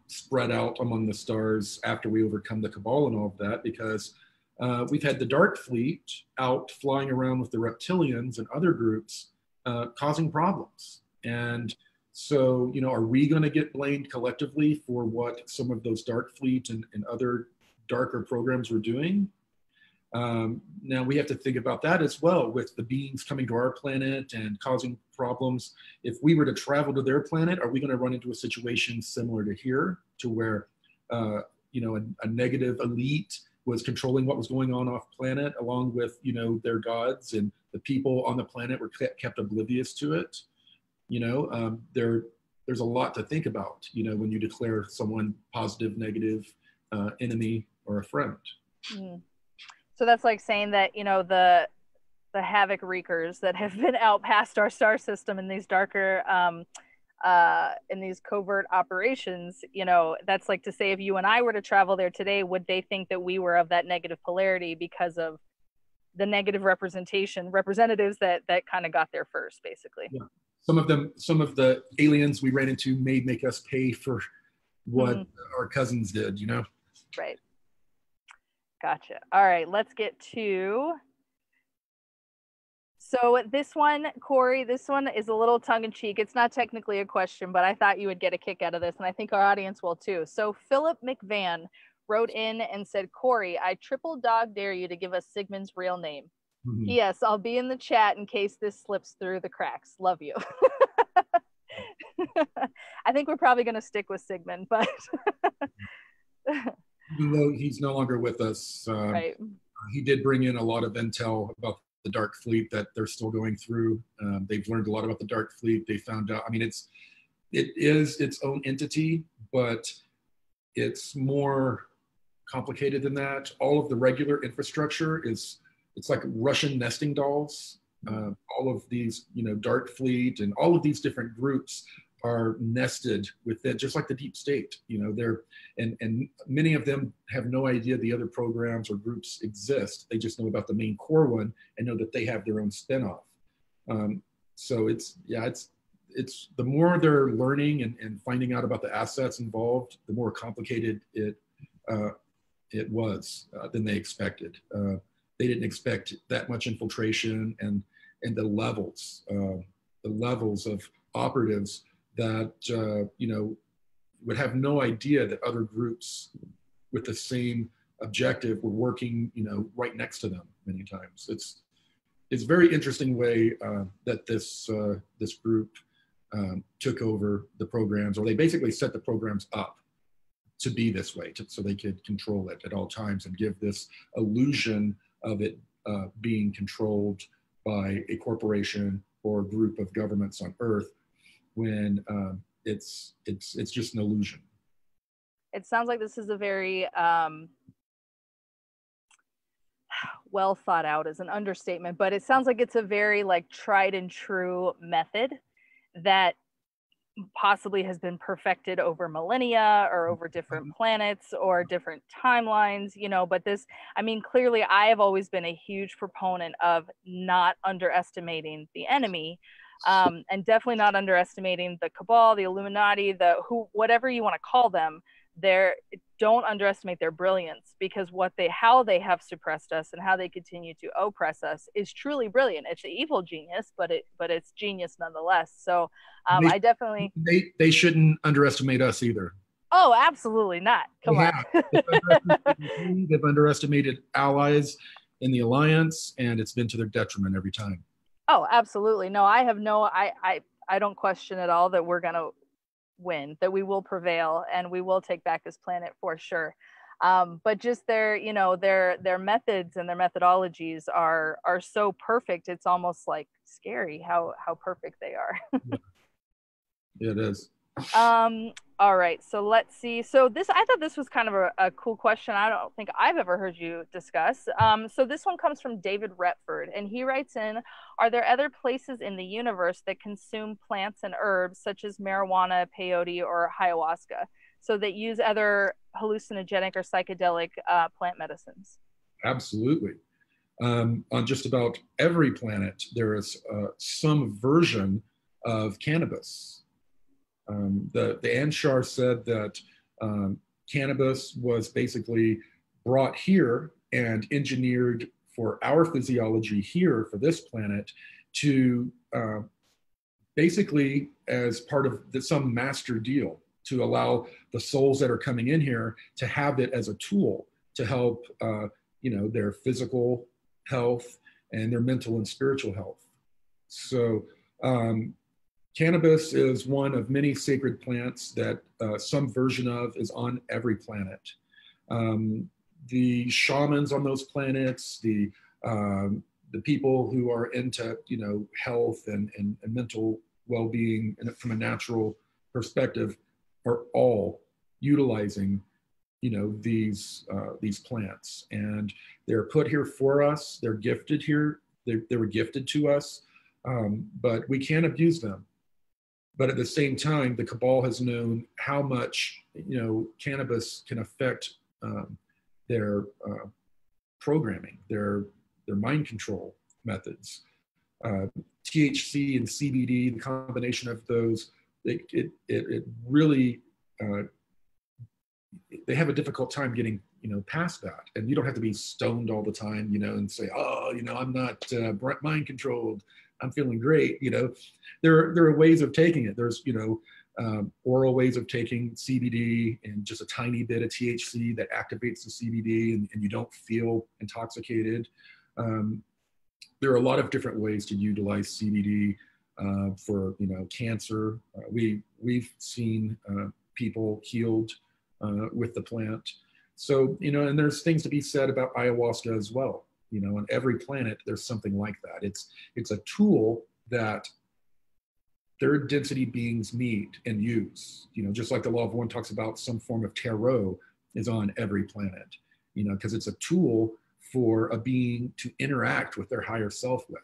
spread out among the stars after we overcome the Cabal and all of that, because we've had the Dark Fleet out flying around with the reptilians and other groups causing problems. And so, are we going to get blamed collectively for what some of those Dark Fleet and other darker programs were doing? Now we have to think about that as well, with the beings coming to our planet and causing problems. If we were to travel to their planet, are we going to run into a situation similar to here, to where a negative elite was controlling what was going on off planet, along with their gods, and the people on the planet were kept oblivious to it? There's a lot to think about, when you declare someone positive, negative, enemy, or a friend. Mm. So that's like saying that, the havoc wreakers that have been out past our star system in these darker, in these covert operations, that's like to say, if you and I were to travel there today, would they think that we were of that negative polarity because of the negative representatives that kind of got there first, basically? Yeah. Some of the aliens we ran into may make us pay for what our cousins did, Right. Gotcha. All right, let's get to, so this one, Corey, this one is a little tongue-in-cheek. It's not technically a question, but I thought you would get a kick out of this, and I think our audience will too. So Philip McVan wrote in and said, Corey, I triple dog dare you to give us Sigmund's real name. Mm-hmm. Yes, I'll be in the chat in case this slips through the cracks. Love you. I think we're probably going to stick with Sigmund, but even though he's no longer with us, right. He did bring in a lot of intel about the Dark Fleet that they're still going through. They've learned a lot about the Dark Fleet. They found out, it is its own entity, but it's more complicated than that. All of the regular infrastructure it's like Russian nesting dolls. All of these, Dark Fleet and all of these different groups are nested within, just like the deep state. And many of them have no idea the other programs or groups exist. They just know about the main core one and know that they have their own spinoff. So it's the more they're learning and finding out about the assets involved, the more complicated it was than they expected. They didn't expect that much infiltration and the levels of operatives that would have no idea that other groups with the same objective were working right next to them many times. It's a very interesting way that this group took over the programs, or they basically set the programs up to be this way, so they could control it at all times and give this illusion of it being controlled by a corporation or a group of governments on Earth, when it's just an illusion. It sounds like this is a very well thought out is an understatement, but it sounds like it's a very tried and true method that possibly has been perfected over millennia or over different planets or different timelines, you know, but this, I mean, clearly I have always been a huge proponent of not underestimating the enemy, and definitely not underestimating the cabal, the Illuminati, whatever you want to call them. Don't underestimate their brilliance, because how they have suppressed us and how they continue to oppress us is truly brilliant. It's an evil genius, but it's genius nonetheless. So I definitely, they shouldn't underestimate us either. Oh, absolutely not. Come on. They've underestimated allies in the alliance, and it's been to their detriment every time. Oh, absolutely. No, I don't question at all that we're going to win, that we will prevail, and we will take back this planet for sure. But just their methods and their methodologies are so perfect. It's almost like scary how perfect they are. Yeah, it is. All right, so let's see. So I thought this was kind of a cool question. I don't think I've ever heard you discuss. So this one comes from David Retford, and he writes in, are there other places in the universe that consume plants and herbs such as marijuana, peyote, or ayahuasca, so that use other hallucinogenic or psychedelic plant medicines? Absolutely. On just about every planet, there is some version of cannabis. The Anshar said that cannabis was basically brought here and engineered for our physiology here for this planet to basically as part of some master deal to allow the souls that are coming in here to have it as a tool to help their physical health and their mental and spiritual health. So cannabis is one of many sacred plants that some version of is on every planet. The shamans on those planets, the people who are into health and mental well-being and from a natural perspective are all utilizing these plants, and they're put here for us. They're gifted here. They were gifted to us, but we can't abuse them. But at the same time, the cabal has known how much cannabis can affect their programming, their mind control methods. THC and CBD, the combination of those, it really they have a difficult time getting past that. And you don't have to be stoned all the time, and say, oh, I'm not mind controlled. I'm feeling great. There are ways of taking it. There's oral ways of taking CBD and just a tiny bit of THC that activates the CBD, and you don't feel intoxicated. There are a lot of different ways to utilize CBD for cancer. We've seen people healed with the plant. So and there's things to be said about ayahuasca as well. On every planet, there's something like that. It's a tool that third density beings need and use. Just like the law of one talks about, some form of tarot is on every planet. Because it's a tool for a being to interact with their higher self with.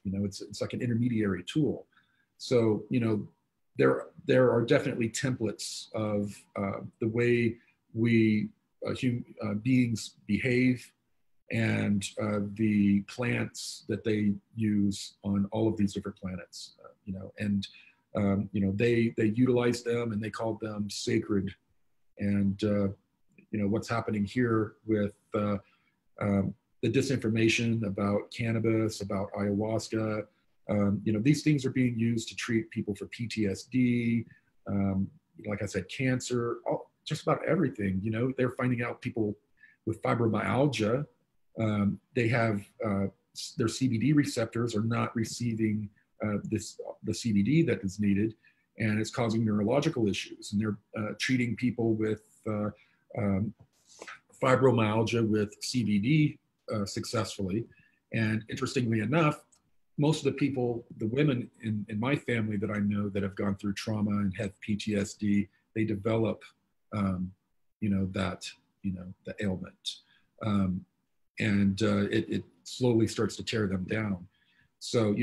It's like an intermediary tool. So there are definitely templates of the way we beings behave, and the plants that they use on all of these different planets, they utilize them and they call them sacred. And what's happening here with the disinformation about cannabis, about ayahuasca, these things are being used to treat people for PTSD, like I said, cancer, just about everything. They're finding out people with fibromyalgia, they have their CBD receptors are not receiving the CBD that is needed, and it's causing neurological issues. And they're treating people with fibromyalgia with CBD successfully. And interestingly enough, most of the people, the women in my family that I know that have gone through trauma and have PTSD, they develop, the ailment. And it slowly starts to tear them down. So,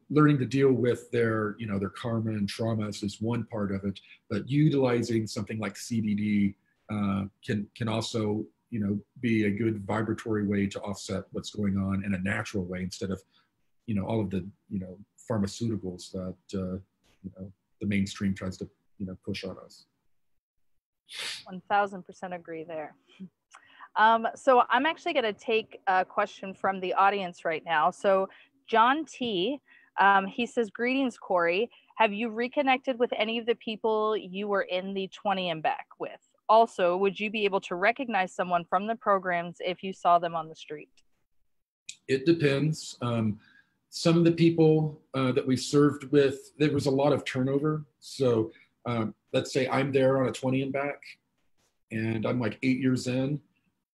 learning to deal with their, their karma and traumas is one part of it, but utilizing something like CBD can also, be a good vibratory way to offset what's going on in a natural way instead of, all of the, pharmaceuticals that, the mainstream tries to, push on us. 1000% agree there. So I'm actually going to take a question from the audience right now. So John T, he says, greetings, Corey. Have you reconnected with any of the people you were in the 20 and back with? Also, would you be able to recognize someone from the programs if you saw them on the street? It depends. Some of the people that we served with, there was a lot of turnover. So let's say I'm there on a 20 and back and I'm like 8 years in.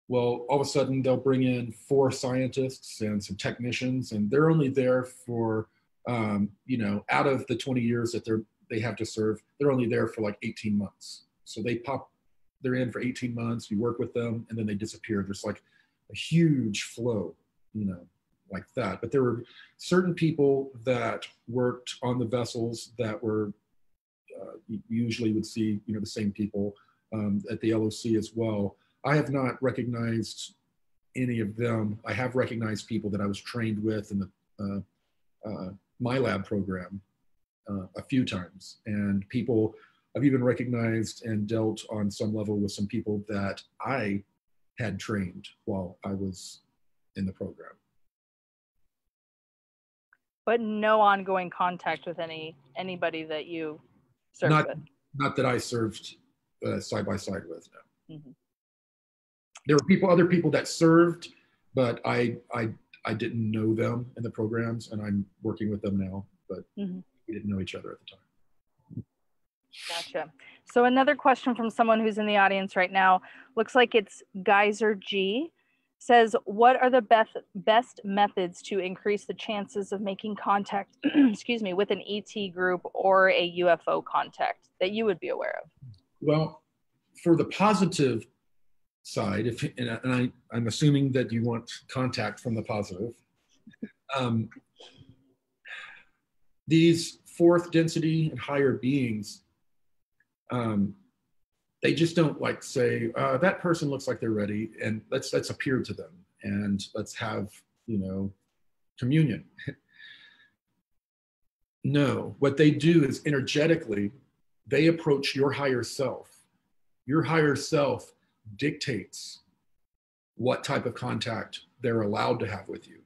Well, all of a sudden they'll bring in 4 scientists and some technicians, and they're only there for, out of the 20 years that they have to serve, they're only there for like 18 months. So they're in for 18 months, you work with them, and then they disappear. There's like a huge flow, like that. But there were certain people that worked on the vessels that were, you usually would see, the same people at the LOC as well. I have not recognized any of them. I have recognized people that I was trained with in the MyLab program a few times, and people I've even recognized and dealt on some level with some people that I had trained while I was in the program. But no ongoing contact with anybody that you served with? Not that I served side by side with, no. Mm-hmm. There were other people that served, but I didn't know them in the programs, and I'm working with them now, but we didn't know each other at the time. Gotcha. So another question from someone who's in the audience right now, looks like it's Geyser G, says, what are the best methods to increase the chances of making contact, excuse me, with an ET group or a UFO contact that you would be aware of? Well, for the positive side, I'm assuming that you want contact from the positive. These fourth density and higher beings, they just don't like say, that person looks like they're ready, and let's appear to them and let's have, communion. No, what they do is energetically, they approach your higher self. Your higher self dictates what type of contact they're allowed to have with you.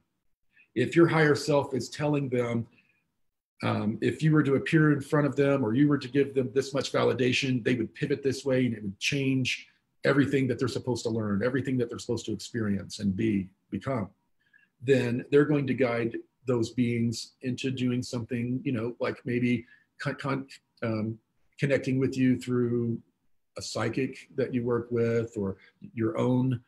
If your higher self is telling them, if you were to appear in front of them or you were to give them this much validation, they would pivot this way and it would change everything that they're supposed to learn, everything that they're supposed to experience and become, then they're going to guide those beings into doing something, like maybe connecting with you through a psychic that you work with, or your own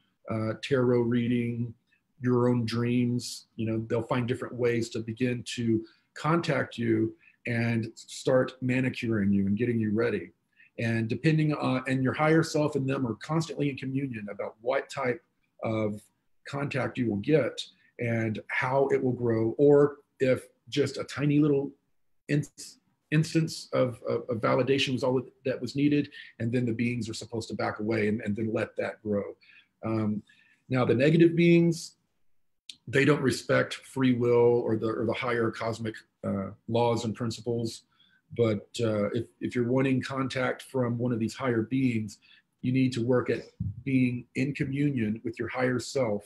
tarot reading, your own dreams. They'll find different ways to begin to contact you and start manicuring you and getting you ready. And depending on, and your higher self and them are constantly in communion about what type of contact you will get and how it will grow, or if just a tiny little instance of validation was all that was needed, and then the beings are supposed to back away and then let that grow. Now the negative beings, they don't respect free will or the higher cosmic laws and principles. But if you're wanting contact from one of these higher beings, you need to work at being in communion with your higher self,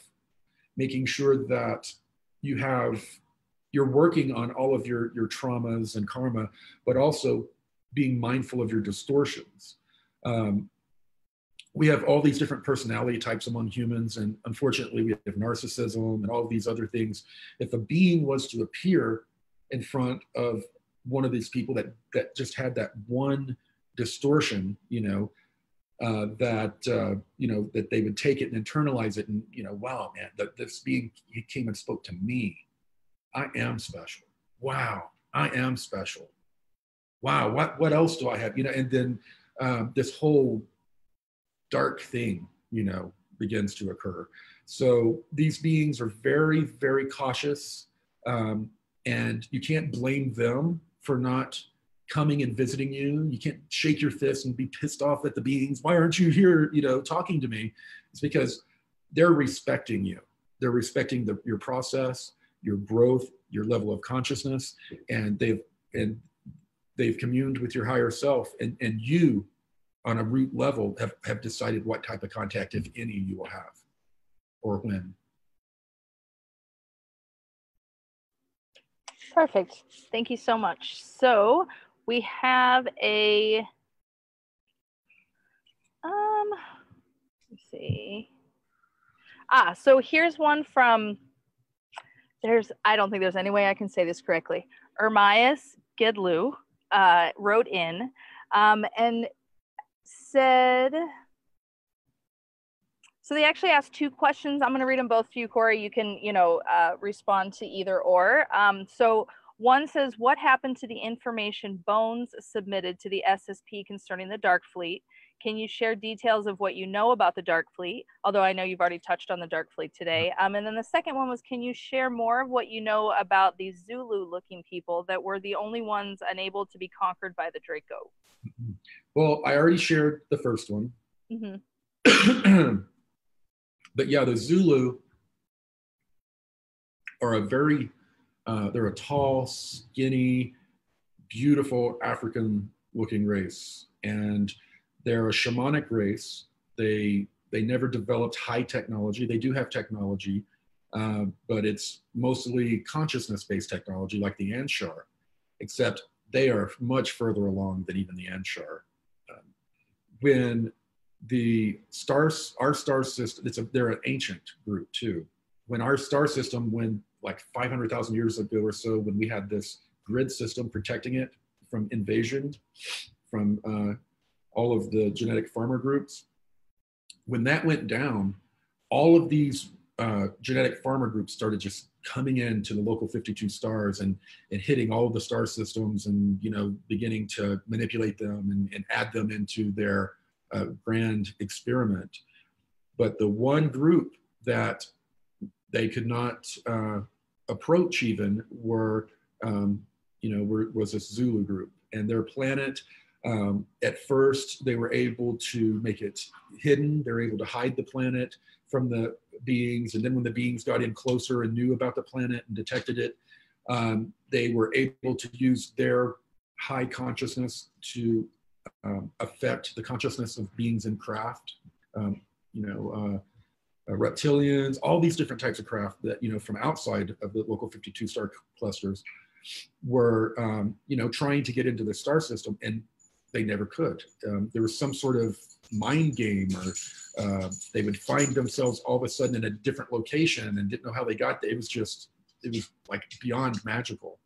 making sure that you're working on all of your traumas and karma, but also being mindful of your distortions. We have all these different personality types among humans, and unfortunately we have narcissism and all of these other things. If a being was to appear in front of one of these people that just had that one distortion, that they would take it and internalize it and, wow, man, this being, he came and spoke to me. I am special. Wow, I am special. Wow, what else do I have? And then this whole dark thing, begins to occur. So these beings are very, very cautious. and you can't blame them for not coming and visiting you. You can't shake your fist and be pissed off at the beings. Why aren't you here, talking to me? It's because they're respecting you. They're respecting your process, your growth, your level of consciousness, and they've communed with your higher self, and you on a root level have decided what type of contact, if any, you will have or when. Perfect. Thank you so much. So we have let's see. So here's one from, I don't think there's any way I can say this correctly. Ermias Gedlu wrote in and said, so they actually asked two questions. I'm going to read them both to you, Corey. You can, respond to either or. So one says, what happened to the information Bones submitted to the SSP concerning the Dark Fleet? Can you share details of what you know about the Dark Fleet? Although I know you've already touched on the Dark Fleet today. And then the second one was, can you share more of what you know about these Zulu-looking people that were the only ones unable to be conquered by the Draco? Well, I already shared the first one. Mm-hmm. But yeah, the Zulu are they're a tall, skinny, beautiful African-looking race, and they're a shamanic race. They never developed high technology. They do have technology, but it's mostly consciousness-based technology, like the Anshar, except they are much further along than even the Anshar. When our star system, they're an ancient group too. When our star system, like 500,000 years ago or so, when we had this grid system protecting it from invasion from all of the genetic farmer groups, when that went down, all of these genetic farmer groups started just coming into the local 52 stars and hitting all of the star systems and, beginning to manipulate them and add them into their grand experiment. But the one group that they could not approach even was this Zulu group. And their planet, at first, they were able to make it hidden. They were able to hide the planet from the beings. And then when the beings got in closer and knew about the planet and detected it, they were able to use their high consciousness to affect the consciousness of beings in craft, reptilians, all these different types of craft that, from outside of the local 52 star clusters were, trying to get into the star system, and they never could. There was some sort of mind game, or they would find themselves all of a sudden in a different location and didn't know how they got there. It was like beyond magical.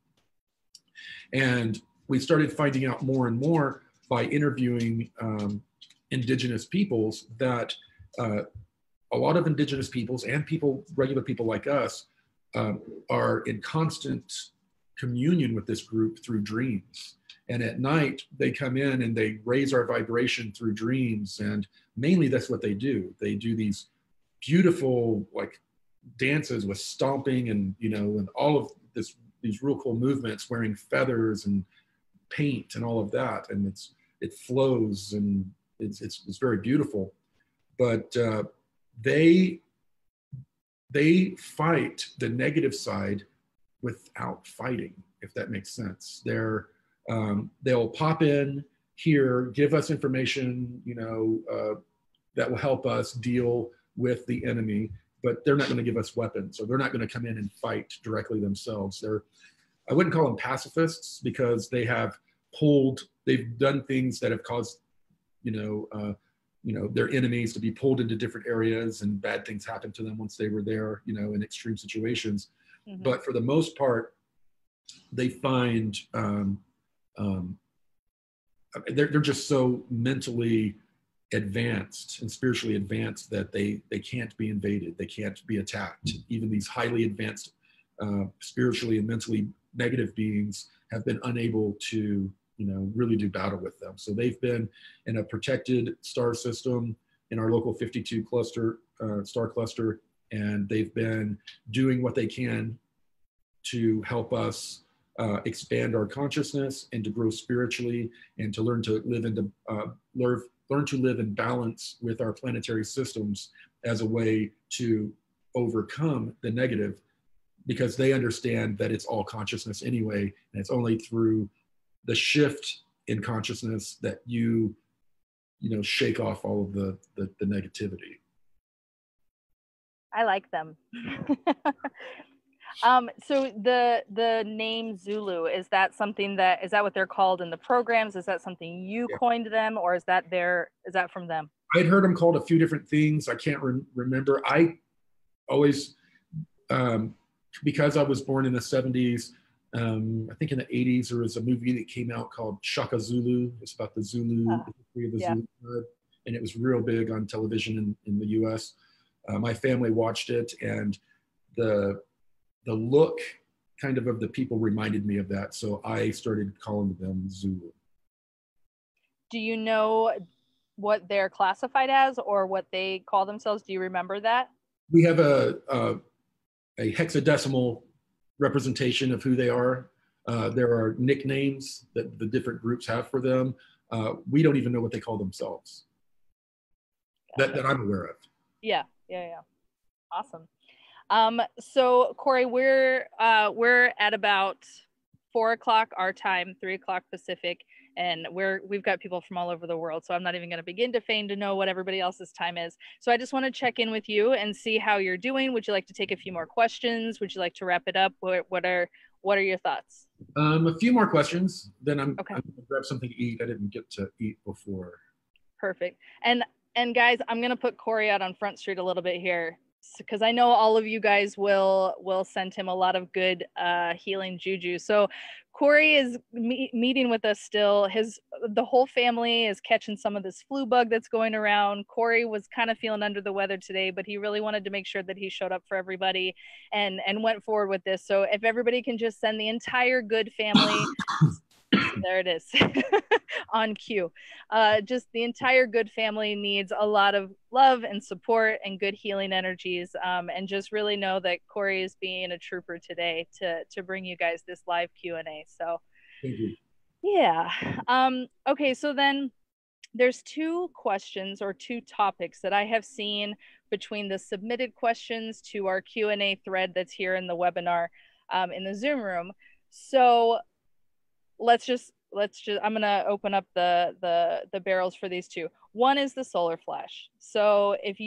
And we started finding out more and more by interviewing indigenous peoples that a lot of indigenous peoples and regular people like us, are in constant communion with this group through dreams. And at night, they come in and they raise our vibration through dreams. And mainly that's what they do. They do these beautiful like dances with stomping and, and all of these real cool movements, wearing feathers and paint and all of that. And it flows and it's very beautiful. But they fight the negative side without fighting, if that makes sense. They'll pop in here, give us information, that will help us deal with the enemy, but they're not going to give us weapons, or they're not going to come in and fight directly themselves. I wouldn't call them pacifists, because they've done things that have caused, their enemies to be pulled into different areas, and bad things happened to them once they were there, in extreme situations. Mm-hmm. But for the most part, they find they're just so mentally advanced and spiritually advanced that they can't be invaded. They can't be attacked. Even these highly advanced spiritually and mentally negative beings have been unable to really do battle with them. So they've been in a protected star system in our local 52 cluster, star cluster, and they've been doing what they can to help us expand our consciousness and to grow spiritually and to learn to live learn to live in balance with our planetary systems as a way to overcome the negative, because they understand that it's all consciousness anyway, and it's only through the shift in consciousness that you shake off all of the negativity. I like them. So the name Zulu, is that what they're called in the programs? Is that something you coined them, or is that from them? I'd heard them called a few different things. I can't remember. I always, because I was born in the 70s, I think in the 80s, there was a movie that came out called Shaka Zulu. It's about the Zulu, the history of the Zulu tribe, and it was real big on television in the US. My family watched it, and the look kind of the people reminded me of that. So I started calling them Zulu. Do you know what they're classified as or what they call themselves? Do you remember that? We have a hexadecimal representation of who they are. There are nicknames that the different groups have for them. We don't even know what they call themselves that I'm aware of. Yeah. Awesome. So Corey, we're at about 4 o'clock our time, 3 o'clock Pacific, and we've got people from all over the world. So I'm not even going to begin to feign to know what everybody else's time is. So I just want to check in with you and see how you're doing. Would you like to take a few more questions? Would you like to wrap it up? What are your thoughts? A few more questions, then I'm okay. I'm gonna grab something to eat. I didn't get to eat before. Perfect. And guys, I'm going to put Corey out on Front Street a little bit here, because I know all of you guys will send him a lot of good healing juju. So Corey is meeting with us still. The whole family is catching some of this flu bug that's going around. Corey was kind of feeling under the weather today, but he really wanted to make sure that he showed up for everybody and went forward with this. So if everybody can just send the entire good family there it is on cue. Just the entire good family needs a lot of love and support and good healing energies, and just really know that Corey is being a trooper today to bring you guys this live Q&A. So thank you. Yeah. Okay, so then there's 2 questions or 2 topics that I have seen between the submitted questions to our Q&A thread that's here in the webinar, in the Zoom room. So let's just I'm gonna open up the barrels for these 2. One is the solar flash. So do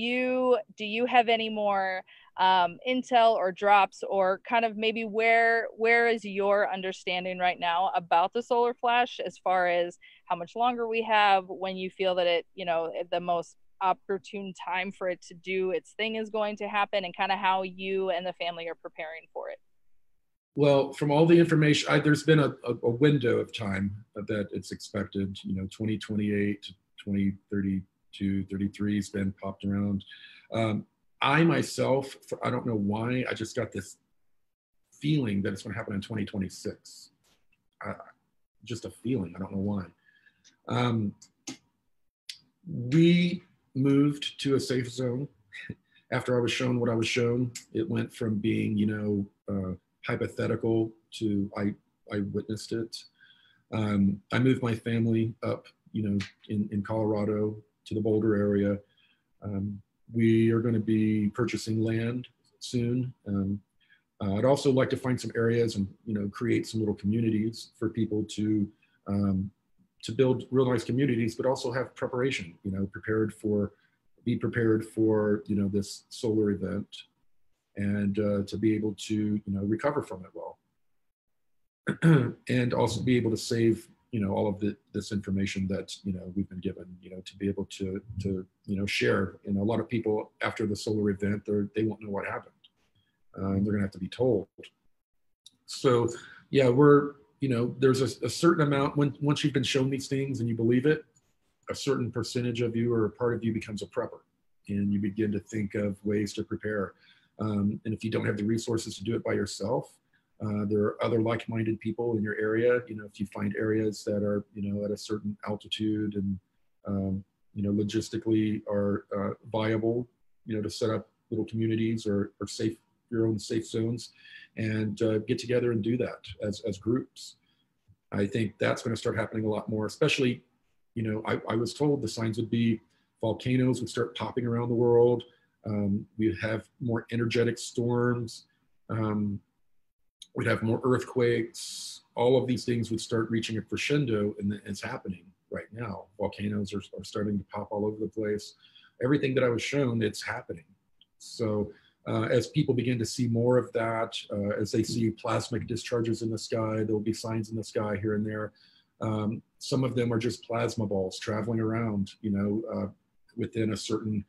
you have any more intel or drops, or kind of maybe where is your understanding right now about the solar flash, as far as how much longer we have, when you feel that it, the most opportune time for it to do its thing is going to happen, and kind of how you and the family are preparing for it? Well, from all the information, there's been a window of time that it's expected, 2028 to 2032, 33 has been popped around. I myself, I don't know why, I just got this feeling that it's going to happen in 2026. Just a feeling, I don't know why. We moved to a safe zone after I was shown what I was shown. It went from being, hypothetical to I witnessed it. I moved my family up, in Colorado to the Boulder area. We are going to be purchasing land soon. I'd also like to find some areas and, create some little communities for people to build real nice communities, but also have preparation, be prepared for, this solar event, and to be able to, recover from it well. And also be able to save, all of this information that, we've been given, to be able to share. A lot of people after the solar event, they won't know what happened. They're gonna have to be told. So yeah, there's a certain amount, once you've been shown these things and you believe it, a certain percentage of you or a part of you becomes a prepper, and you begin to think of ways to prepare. And if you don't have the resources to do it by yourself, there are other like-minded people in your area. If you find areas that are, at a certain altitude and, logistically are viable, to set up little communities or your own safe zones, and get together and do that as groups. I think that's going to start happening a lot more, especially, I was told the signs would be volcanoes would start popping around the world. We'd have more energetic storms. We'd have more earthquakes. All of these things would start reaching a crescendo, and it's happening right now. Volcanoes are starting to pop all over the place. Everything that I was shown, it's happening. So as people begin to see more of that, as they see plasmic discharges in the sky, there'll be signs in the sky here and there. Some of them are just plasma balls traveling around, within a certain,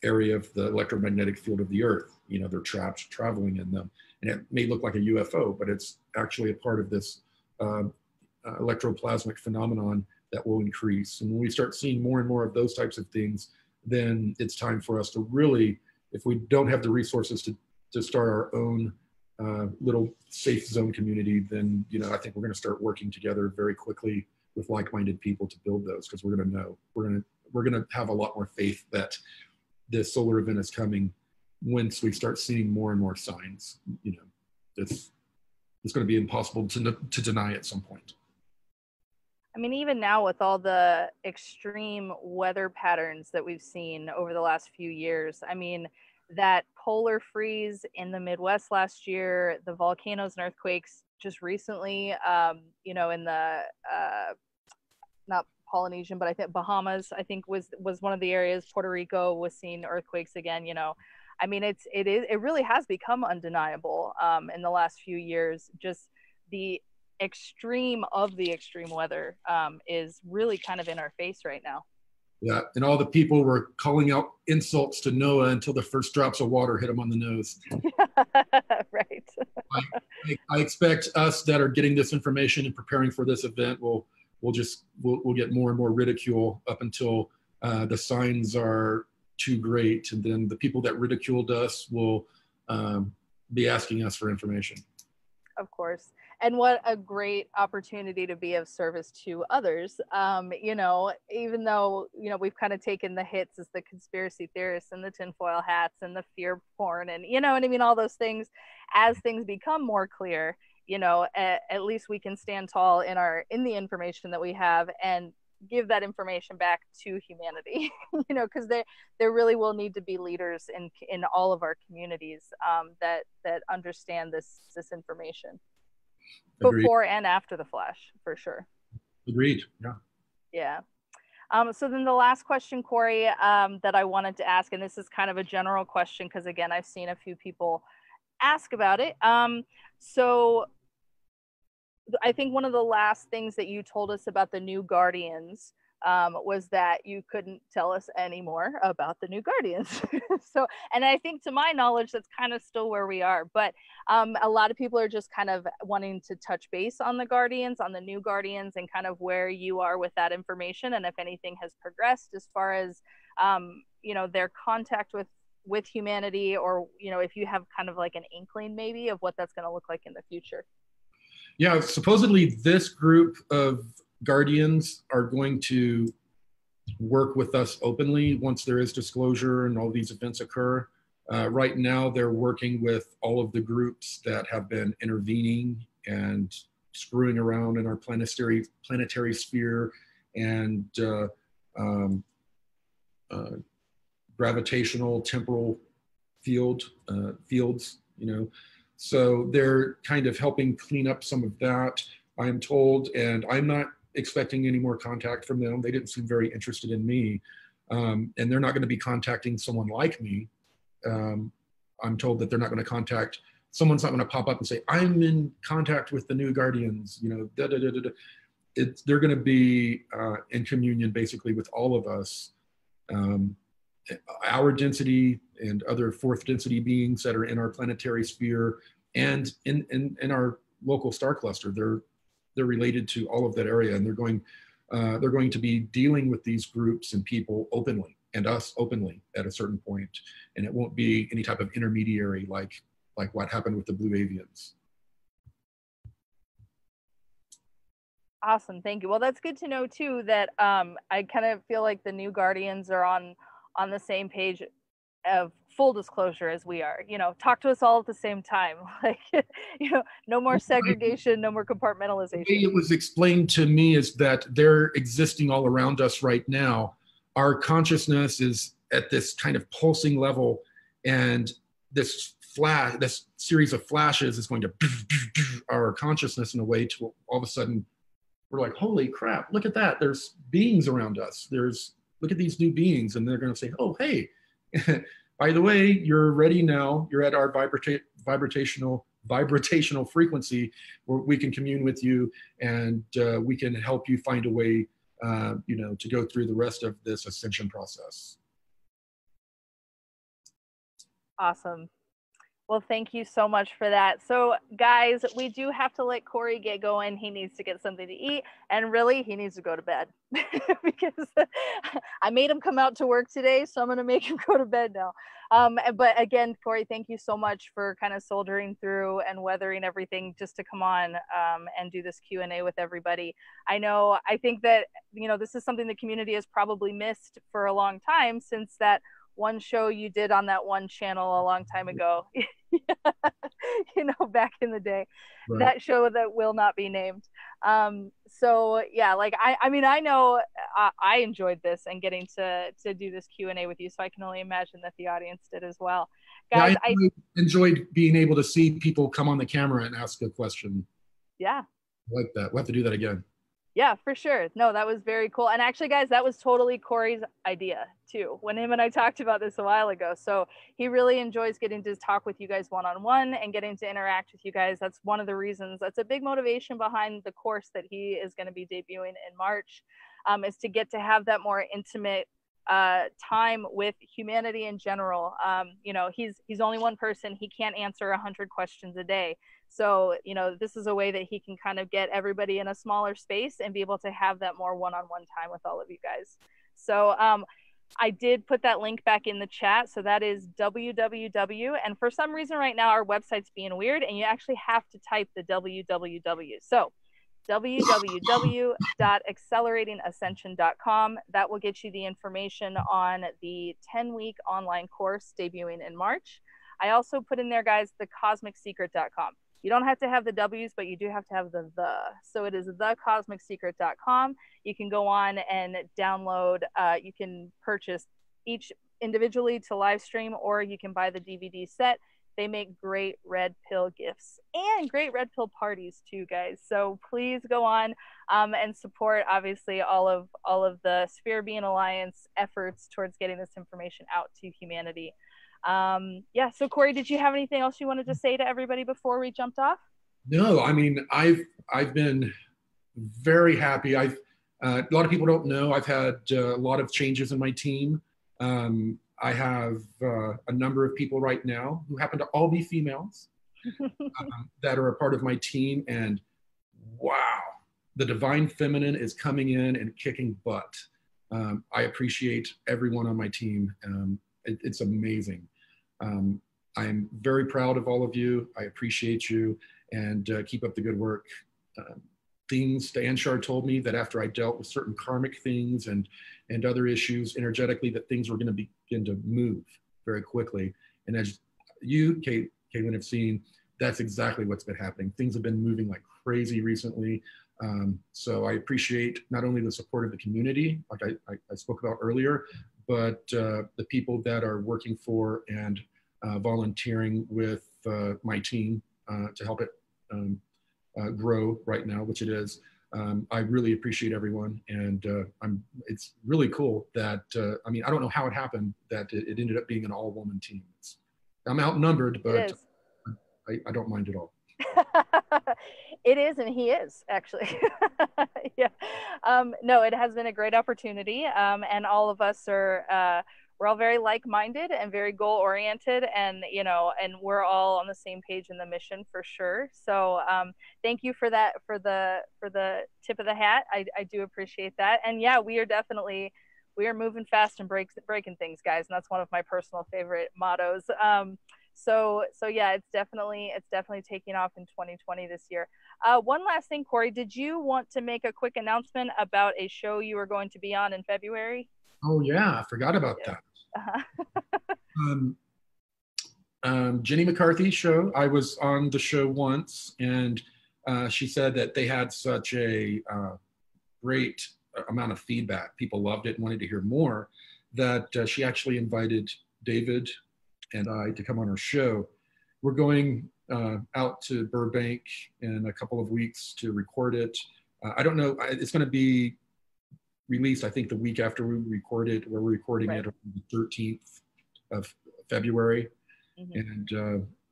area of the electromagnetic field of the Earth. They're trapped traveling in them. And it may look like a UFO, but it's actually a part of this electroplasmic phenomenon that will increase. And when we start seeing more and more of those types of things, then it's time for us to really, if we don't have the resources to start our own little safe zone community, then, I think we're going to start working together very quickly with like-minded people to build those, because we're going to know, we're going to have a lot more faith that this solar event is coming once we start seeing more and more signs. It's going to be impossible to deny at some point. I mean, even now with all the extreme weather patterns that we've seen over the last few years, I mean, that polar freeze in the Midwest last year, the volcanoes and earthquakes just recently, in the, not Polynesian, but I think Bahamas, I think was one of the areas. Puerto Rico was seeing earthquakes again. I mean, it really has become undeniable in the last few years. Just the extreme of the extreme weather is really kind of in our face right now. Yeah, and all the people were calling out insults to Noah until the first drops of water hit him on the nose. Right. I expect us that are getting this information and preparing for this event will get more and more ridicule up until the signs are too great, and then the people that ridiculed us will be asking us for information. Of course. And what a great opportunity to be of service to others. Even though, we've kind of taken the hits as the conspiracy theorists and the tinfoil hats and the fear porn and, what I mean, all those things, as things become more clear, at least we can stand tall in the information that we have and give that information back to humanity, because there really will need to be leaders in all of our communities that understand this information. Agreed. Before and after the flash, for sure. Agreed. Yeah. So then the last question, Corey, that I wanted to ask, and this is kind of a general question because again, I've seen a few people ask about it. So I think one of the last things that you told us about the New Guardians was that you couldn't tell us any more about the New Guardians. And I think to my knowledge, that's kind of still where we are. But a lot of people are just kind of wanting to touch base on the Guardians, on the New Guardians, and kind of where you are with that information. And if anything has progressed as far as, their contact with humanity, or, if you have kind of like an inkling maybe of what that's going to look like in the future. Yeah, supposedly this group of Guardians are going to work with us openly once there is disclosure and all these events occur. Right now, they're working with all of the groups that have been intervening and screwing around in our planetary sphere and gravitational temporal fields, So they're kind of helping clean up some of that, I'm told, and I'm not expecting any more contact from them. They didn't seem very interested in me, and they're not going to be contacting someone like me. I'm told that they're not going to contact, someone's not going to pop up and say, I'm in contact with the New Guardians, They're going to be in communion basically with all of us. Our density and other fourth density beings that are in our planetary sphere and in our local star cluster, they're related to all of that area, and they're going to be dealing with these groups and people openly, and us openly at a certain point, and it won't be any type of intermediary like what happened with the Blue Avians. Awesome, thank you. Well, that's good to know too, that I kind of feel like the New Guardians are on the same page of full disclosure as we are. You know, talk to us all at the same time. Like, you know, no more segregation, no more The way compartmentalization. it was explained to me is that they're existing all around us right now. Our consciousness is at this kind of pulsing level, and this series of flashes is going to our consciousness in a way to all of a sudden we're like, holy crap, look at that. There's beings around us. Look at these new beings. And they're going to say, oh, hey, by the way, you're ready now. You're at our vibrational frequency where we can commune with you, and we can help you find a way, to go through the rest of this ascension process. Awesome. Well, thank you so much for that. So guys, we do have to let Corey get going. He needs to get something to eat, and really he needs to go to bed because I made him come out to work today. So I'm going to make him go to bed now. But again, Corey, thank you so much for kind of soldiering through and weathering everything just to come on and do this Q&A with everybody. I think that, this is something the community has probably missed for a long time, since that one show you did on that one channel a long time ago, back in the day. Right. That show that will not be named. So yeah, like I know I enjoyed this and getting to do this Q&A with you, so I can only imagine that the audience did as well. Guys, yeah, I enjoyed being able to see people come on the camera and ask a question. Yeah. I like that. We'll have to do that again. Yeah, for sure. No, that was very cool. And actually, guys, that was totally Corey's idea too, when him and I talked about this a while ago. So he really enjoys getting to talk with you guys one-on-one and getting to interact with you guys. That's one of the reasons, that's a big motivation behind the course that he is going to be debuting in March, is to get to have that more intimate time with humanity in general. He's only one person. He can't answer 100 questions a day. So, this is a way that he can kind of get everybody in a smaller space and be able to have that more one-on-one time with all of you guys. So I did put that link back in the chat. So that is www. And for some reason right now, our website's being weird and you actually have to type the www. So www.acceleratingascension.com. That will get you the information on the 10-week online course debuting in March. I also put in there, guys, thecosmicsecret.com. You don't have to have the W's, but you do have to have the. So it is thecosmicsecret.com. You can go on and download. You can purchase each individually to live stream, or you can buy the DVD set. They make great red pill gifts and great red pill parties too, guys. So please go on and support, obviously, all of the Sphere Being Alliance efforts towards getting this information out to humanity. So Corey, did you have anything else you wanted to say to everybody before we jumped off? No, I mean, I've been very happy. A lot of people don't know, I've had a lot of changes in my team. I have a number of people right now who happen to all be females that are a part of my team, and wow, the divine feminine is coming in and kicking butt. I appreciate everyone on my team. It's amazing. I'm very proud of all of you. I appreciate you, and keep up the good work. Anshar told me that after I dealt with certain karmic things and other issues energetically, that things were going to begin to move very quickly. And as you, Caitlin, have seen, that's exactly what's been happening. Things have been moving like crazy recently. So I appreciate not only the support of the community, like I spoke about earlier, but the people that are working for and volunteering with my team to help it grow right now, which it is. I really appreciate everyone, and it's really cool that I don't know how it happened that it ended up being an all-woman team. I'm outnumbered, but I don't mind at all. It is, and he is actually. Yeah. No, it has been a great opportunity, and all of us are. We're all very like-minded and very goal-oriented, and and we're all on the same page in the mission for sure. So thank you for that, for the tip of the hat. I do appreciate that. And yeah, we are moving fast and breaking things, guys, and that's one of my personal favorite mottos. So yeah, it's definitely taking off in 2020 this year. One last thing, Corey, did you want to make a quick announcement about a show you were going to be on in February? Oh yeah, I forgot about that. Jenny McCarthy's show. I was on the show once, and she said that they had such a great amount of feedback. People loved it and wanted to hear more, that she actually invited David and I to come on her show. We're going out to Burbank in a couple of weeks to record it. I don't know, it's going to be released, I think, the week after we record it. We're recording it on the 13th of February. And,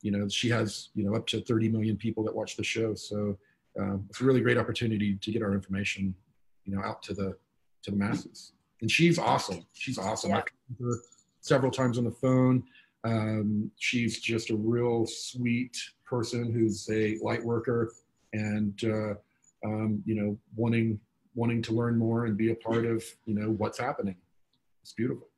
you know, she has, you know, up to 30 million people that watch the show. So it's a really great opportunity to get our information, you know, out to the masses. And she's awesome. She's awesome. I've talked to her several times on the phone. She's just a real sweet person who's a light worker and, you know, wanting to learn more and be a part of, you know, what's happening. It's beautiful.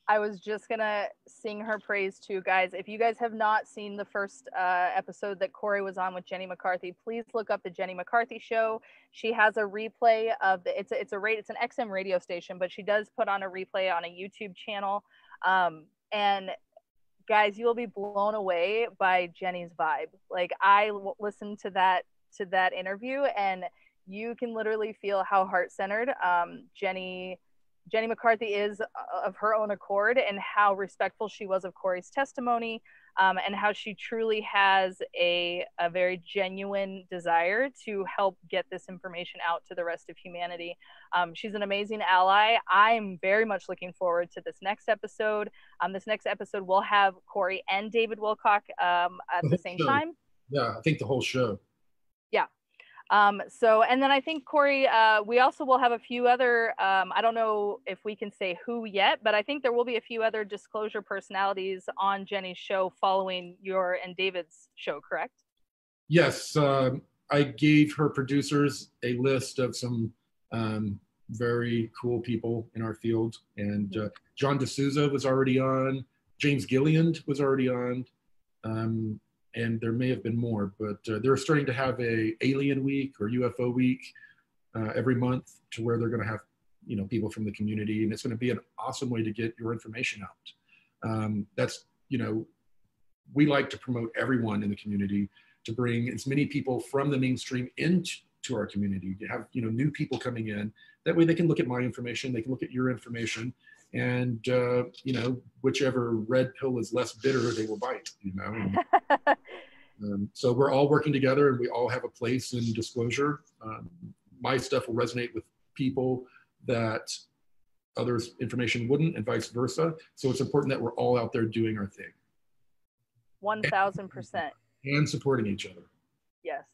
I was just gonna sing her praise too, guys. If you guys have not seen the first episode that Corey was on with Jenny McCarthy, please look up the Jenny McCarthy show. She has a replay of it's an XM radio station, but she does put on a replay on a YouTube channel. And guys, you will be blown away by Jenny's vibe. Like, I listened to that interview, and you can literally feel how heart-centered Jenny McCarthy is of her own accord, and how respectful she was of Corey's testimony, and how she truly has a very genuine desire to help get this information out to the rest of humanity. She's an amazing ally. I'm very much looking forward to this next episode. This next episode will have Corey and David Wilcock at the same time. Yeah, I think the whole show. Yeah. So, and then I think, Corey, we also will have a few other, I don't know if we can say who yet, but I think there will be a few other disclosure personalities on Jenny's show following your and David's show, correct? Yes. I gave her producers a list of some very cool people in our field. And John D'Souza was already on. James Gilliand was already on. And there may have been more, but they're starting to have a alien week or UFO week every month, to where they're going to have, you know, people from the community, and it's going to be an awesome way to get your information out. That's, you know, we like to promote everyone in the community, to bring as many people from the mainstream into our community, to have, you know, new people coming in. That way they can look at my information, they can look at your information, and you know, whichever red pill is less bitter, they will bite, you know. So we're all working together, and we all have a place in disclosure. My stuff will resonate with people that others' information wouldn't, and vice versa. So it's important that we're all out there doing our thing. 1000%. And supporting each other. Yes.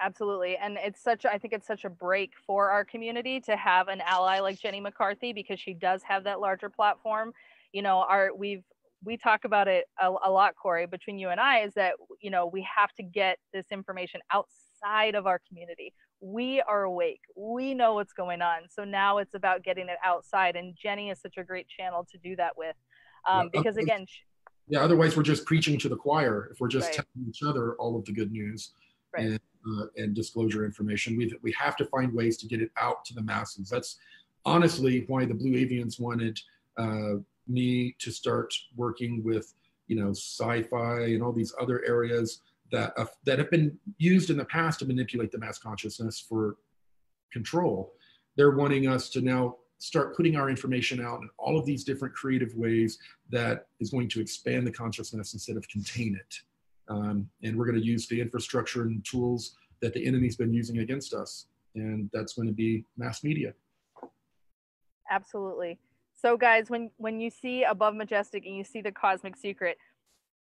Absolutely. And I think it's such a break for our community to have an ally like Jenny McCarthy, because she does have that larger platform. You know, we talk about it a lot, Corey, between you and I, is that, you know, we have to get this information outside of our community. We are awake. We know what's going on. So now it's about getting it outside. And Jenny is such a great channel to do that with. Because again, otherwise we're just preaching to the choir if we're just right. telling each other all of the good news. Right. And disclosure information. We have to find ways to get it out to the masses. That's honestly why the Blue Avians wanted me to start working with, you know, sci-fi and all these other areas that have been used in the past to manipulate the mass consciousness for control. They're wanting us to now start putting our information out in all of these different creative ways that is going to expand the consciousness instead of contain it. And we're going to use the infrastructure and tools that the enemy's been using against us. And that's going to be mass media. Absolutely. So guys, when you see Above Majestic and you see the Cosmic Secret,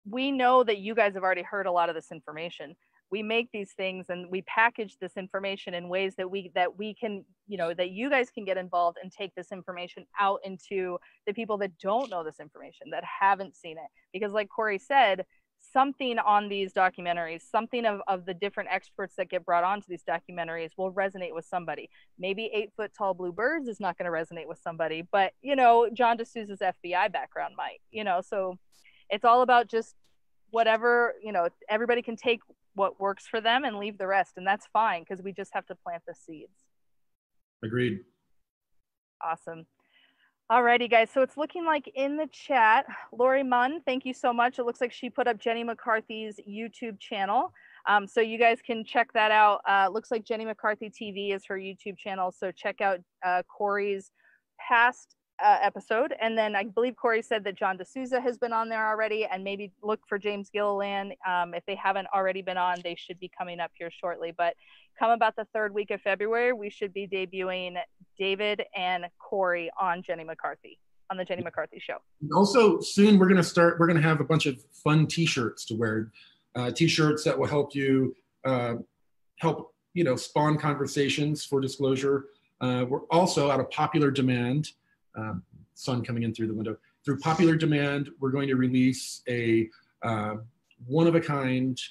we know that you guys have already heard a lot of this information. We make these things and we package this information in ways that we can, you know, that you guys can get involved and take this information out into the people that don't know this information, that haven't seen it. Because like Corey said, something on these documentaries, something of the different experts that get brought onto these documentaries will resonate with somebody. Maybe 8 foot tall blue birds is not going to resonate with somebody, but, you know, John D'Souza's FBI background might, you know. So it's all about just whatever, you know, everybody can take what works for them and leave the rest. And that's fine, because we just have to plant the seeds. Agreed. Awesome. Alrighty, guys. So it's looking like in the chat, Lori Munn, thank you so much. It looks like she put up Jenny McCarthy's YouTube channel. So you guys can check that out. Looks like Jenny McCarthy TV is her YouTube channel. So check out Corey's past episode. And then I believe Corey said that John D'Souza has been on there already, and maybe look for James Gilliland. If they haven't already been on, they should be coming up here shortly. But come about the third week of February, we should be debuting David and Corey on Jenny McCarthy, on the Jenny McCarthy Show. Also, soon we're going to have a bunch of fun t-shirts to wear, t-shirts that will help you, spawn conversations for disclosure. We're also, out of popular demand, sun coming in through the window, through popular demand, we're going to release a one-of-a-kind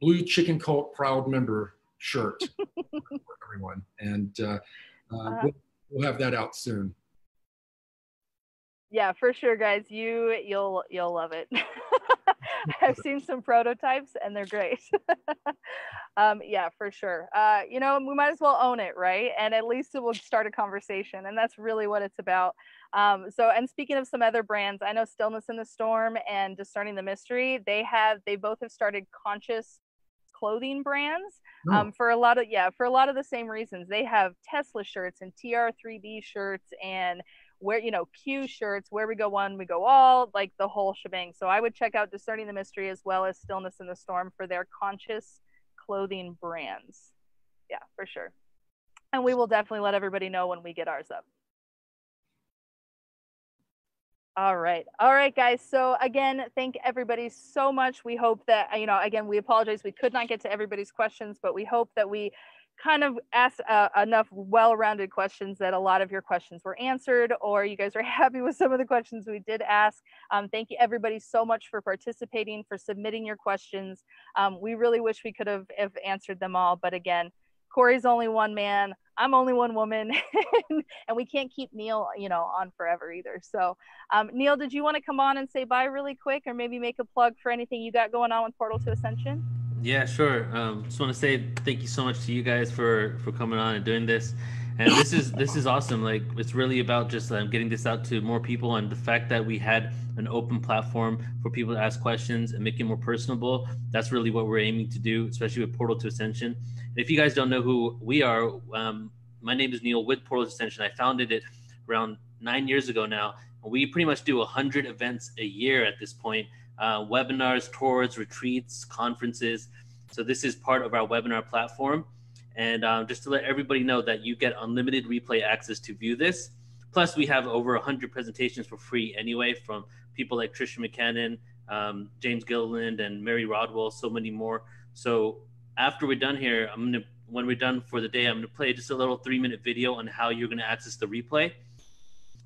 Blue Chicken Cult Proud Member shirt for everyone. And we'll have that out soon. Yeah, for sure, guys. You'll love it. I've seen some prototypes and they're great. Yeah, for sure. We might as well own it, right? And at least it will start a conversation, and that's really what it's about. And speaking of some other brands, I know Stillness in the Storm and Discerning the Mystery, they both have started conscious clothing brands for a lot of the same reasons. They have Tesla shirts and TR3B shirts and Q shirts, where we go one, we go all, like the whole shebang. So I would check out Discerning the Mystery as well as Stillness in the Storm for their conscious clothing brands. Yeah, for sure. And we will definitely let everybody know when we get ours up. All right, guys. So again, thank everybody so much. We hope that, again, we apologize. We could not get to everybody's questions, but we hope that we kind of asked enough well-rounded questions that a lot of your questions were answered, or you guys are happy with some of the questions we did ask. Thank you everybody so much for participating, for submitting your questions. We really wish we could have answered them all, but again, Corey's only one man, I'm only one woman, and we can't keep Neil, on forever either. So Neil, did you want to come on and say bye really quick, or maybe make a plug for anything you got going on with Portal to Ascension? Yeah, sure. Just want to say thank you so much to you guys for coming on and doing this. And this is awesome. Like, it's really about just getting this out to more people, and the fact that we had an open platform for people to ask questions and make it more personable. That's really what we're aiming to do, especially with Portal to Ascension. And if you guys don't know who we are, my name is Neil with Portal to Ascension. I founded it around 9 years ago now. We pretty much do 100 events a year at this point. Webinars, tours, retreats, conferences. So this is part of our webinar platform. And just to let everybody know that you get unlimited replay access to view this. Plus, we have over 100 presentations for free anyway, from people like Trisha McCannon, James Gilliland, and Mary Rodwell, so many more. So after we're done here, when we're done for the day, I'm going to play just a little 3-minute video on how you're going to access the replay.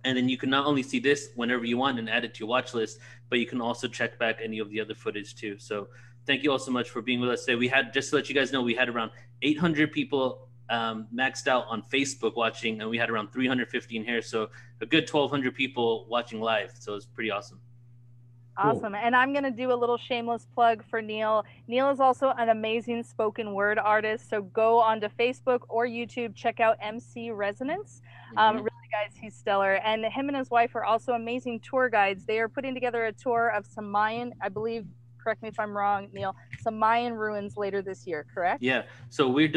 And then you can not only see this whenever you want and add it to your watch list, but you can also check back any of the other footage too. So thank you all so much for being with us today. We had, just to let you guys know, we had around 800 people maxed out on Facebook watching, and we had around 350 in here. So a good 1,200 people watching live. So it's pretty awesome. Awesome. And I'm going to do a little shameless plug for Neil. Neil is also an amazing spoken word artist. So go onto Facebook or YouTube, check out MC Resonance. Really, guys, he's stellar. And him and his wife are also amazing tour guides. They are putting together a tour of some Mayan, I believe, correct me if I'm wrong, Neil, some Mayan ruins later this year, correct? Yeah. So we're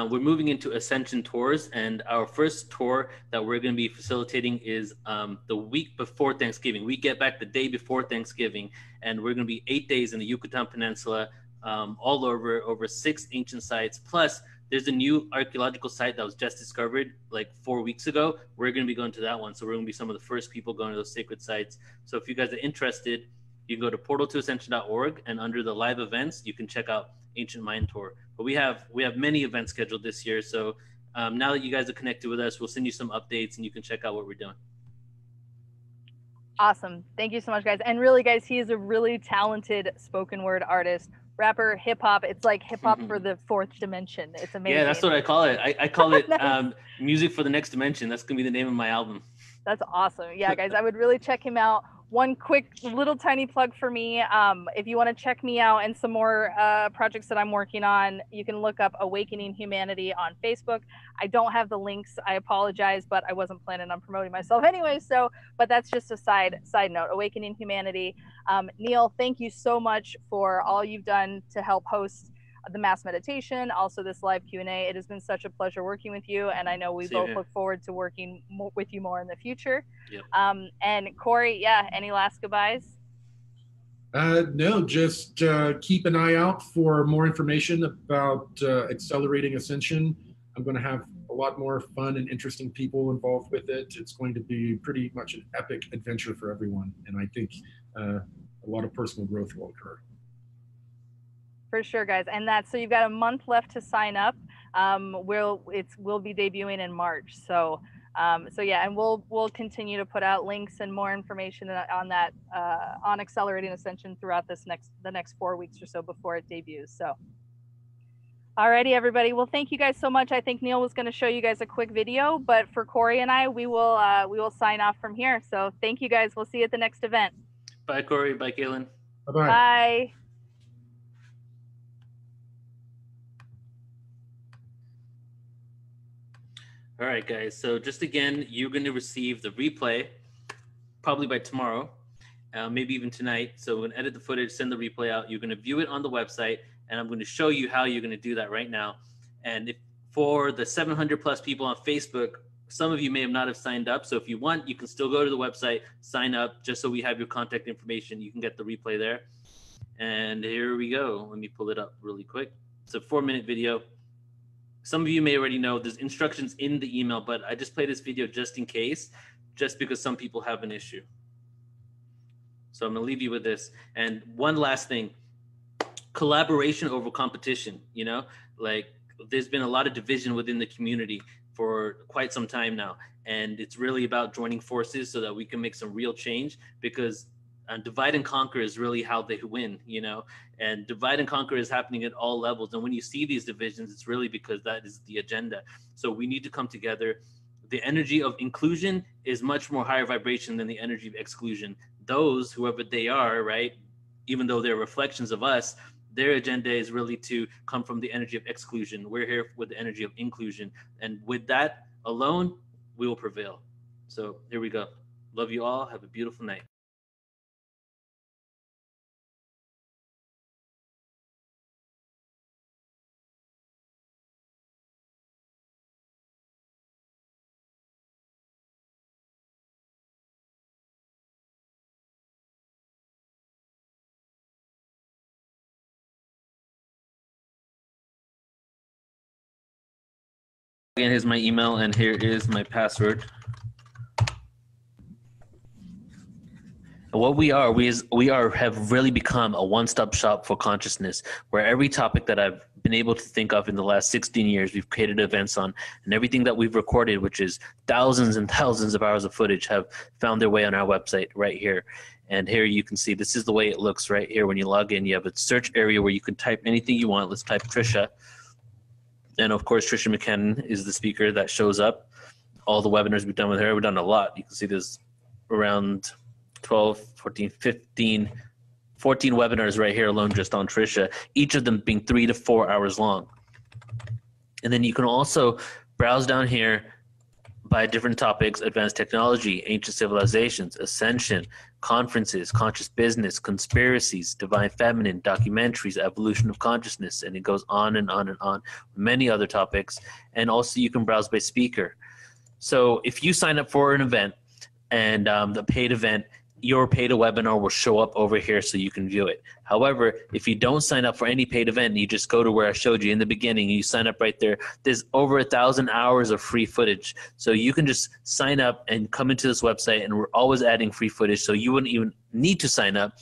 moving into Ascension tours, and our first tour that we're going to be facilitating is the week before Thanksgiving. We get back the day before Thanksgiving, and we're going to be 8 days in the Yucatan Peninsula, all over 6 ancient sites. Plus, there's a new archaeological site that was just discovered like 4 weeks ago. We're going to be going to that one. So we're going to be some of the first people going to those sacred sites. So if you guys are interested, you can go to portaltoascension.org, and under the live events, you can check out Ancient Mayan Tour. But we have many events scheduled this year. So now that you guys are connected with us, we'll send you some updates, and you can check out what we're doing. Awesome. Thank you so much, guys. And really, guys, he is a really talented spoken word artist, rapper, hip hop. It's like hip hop for the 4th dimension. It's amazing. Yeah, that's what I call it. I call it music for the next dimension. That's going to be the name of my album. That's awesome. Yeah, guys, I would really check him out. One quick little tiny plug for me. If you want to check me out and some more projects that I'm working on, you can look up Awakening Humanity on Facebook. I don't have the links. I apologize, but I wasn't planning on promoting myself anyway. So, but that's just a side note, Awakening Humanity. Neil, thank you so much for all you've done to help host the mass meditation, also this live Q&A. It has been such a pleasure working with you, and I know we both look forward to working with you more in the future. Yep. And Corey, yeah, any last goodbyes? No, just keep an eye out for more information about Accelerating Ascension. I'm going to have a lot more fun and interesting people involved with it. It's going to be pretty much an epic adventure for everyone, and I think a lot of personal growth will occur. For sure, guys. And so you've got a month left to sign up. We'll be debuting in March. So yeah, and we'll continue to put out links and more information on that on Accelerating Ascension throughout the next 4 weeks or so before it debuts. So, alrighty, everybody. Well, thank you guys so much. I think Neil was going to show you guys a quick video, but for Corey and I, we will sign off from here. So thank you guys. We'll see you at the next event. Bye, Corey. Bye, Kaylin. Bye-bye. Bye. All right, guys. So just again, you're going to receive the replay probably by tomorrow, maybe even tonight. So we're going to edit the footage, send the replay out. You're going to view it on the website, and I'm going to show you how you're going to do that right now. And for the 700 plus people on Facebook, some of you may have not have signed up. So if you want, you can still go to the website, sign up, just so we have your contact information. You can get the replay there. And here we go. Let me pull it up really quick. It's a 4-minute video. Some of you may already know there's instructions in the email, but I just play this video just in case, just because some people have an issue. So I'm gonna leave you with this. And one last thing, collaboration over competition, you know, like there's been a lot of division within the community for quite some time now. And it's really about joining forces so that we can make some real change, because divide and conquer is really how they win, you know, and divide and conquer is happening at all levels. And when you see these divisions, it's really because that is the agenda. So we need to come together. The energy of inclusion is much more higher vibration than the energy of exclusion. Those, whoever they are, right, even though they're reflections of us, their agenda is really to come from the energy of exclusion. We're here with the energy of inclusion. And with that alone, we will prevail. So here we go. Love you all. Have a beautiful night. Again, here's my email and here is my password. What we have really become a one-stop shop for consciousness, where every topic that I've been able to think of in the last 16 years, we've created events on, and everything that we've recorded, which is thousands and thousands of hours of footage, have found their way on our website right here. And here you can see, this is the way it looks right here. When you log in, you have a search area where you can type anything you want. Let's type Trisha. And of course, Trisha McKinnon is the speaker that shows up. All the webinars we've done with her, we've done a lot. You can see there's around 12, 14, 15, 14 webinars right here alone just on Trisha, each of them being 3 to 4 hours long. And then you can also browse down here by different topics: advanced technology, ancient civilizations, ascension, conferences, conscious business, conspiracies, divine feminine, documentaries, evolution of consciousness, and it goes on and on and on. Many other topics. And also you can browse by speaker. So if you sign up for an event and the paid event, your paid webinar will show up over here so you can view it. However, if you don't sign up for any paid event, you just go to where I showed you in the beginning, you sign up right there. There's over 1,000 hours of free footage. So you can just sign up and come into this website, and we're always adding free footage. So you wouldn't even need to sign up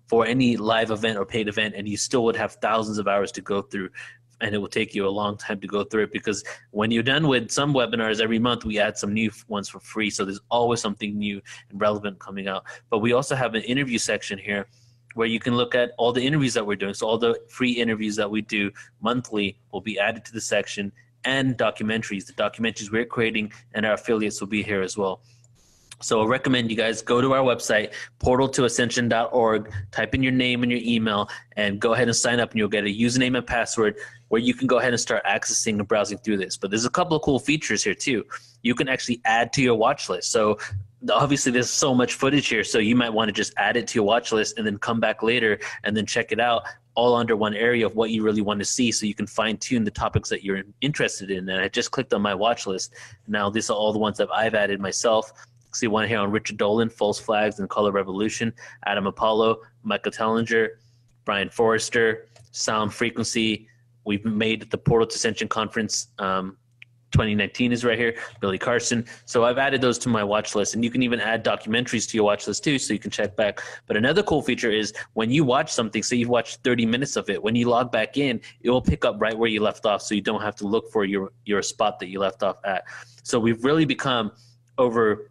for any live event or paid event, and you still would have thousands of hours to go through. And it will take you a long time to go through it, because when you're done with some webinars every month, we add some new ones for free. So there's always something new and relevant coming out. But we also have an interview section here where you can look at all the interviews that we're doing. So all the free interviews that we do monthly will be added to the section, and documentaries. The documentaries we're creating and our affiliates will be here as well. So I recommend you guys go to our website, portaltoascension.org, type in your name and your email, and go ahead and sign up, and you'll get a username and password where you can go ahead and start accessing and browsing through this. But there's a couple of cool features here too. You can actually add to your watch list. So obviously there's so much footage here, so you might want to just add it to your watch list and then come back later and then check it out all under one area of what you really want to see, so you can fine tune the topics that you're interested in. And I just clicked on my watch list. Now these are all the ones that I've added myself. See one here on Richard Dolan, False Flags and Color Revolution, Adam Apollo, Michael Tellinger, Brian Forrester, Sound Frequency. We've made the Portal to Ascension Conference 2019 is right here, Billy Carson. So I've added those to my watch list, and you can even add documentaries to your watch list too, so you can check back. But another cool feature is when you watch something, say you've watched 30 minutes of it, when you log back in, it will pick up right where you left off, so you don't have to look for your spot that you left off at. So we've really become over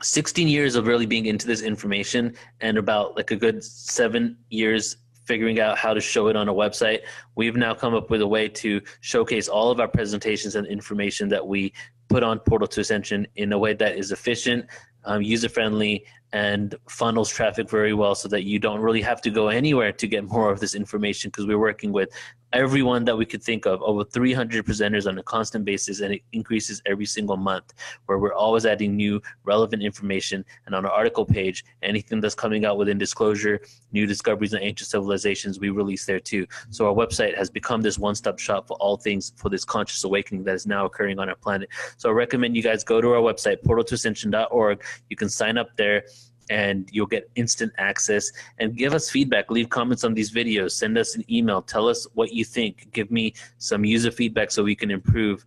16 years of really being into this information, and about like a good 7 years figuring out how to show it on a website. We've now come up with a way to showcase all of our presentations and information that we put on Portal to Ascension in a way that is efficient, user-friendly, and funnels traffic very well, so that you don't really have to go anywhere to get more of this information, because we're working with everyone that we could think of, over 300 presenters on a constant basis, and it increases every single month, where we're always adding new relevant information. And on our article page, anything that's coming out within disclosure, new discoveries and ancient civilizations, we release there too. So our website has become this one-stop shop for all things for this conscious awakening that is now occurring on our planet. So I recommend you guys go to our website, portaltoascension.org. You can sign up there, and you'll get instant access. And give us feedback, leave comments on these videos, send us an email, tell us what you think, give me some user feedback so we can improve.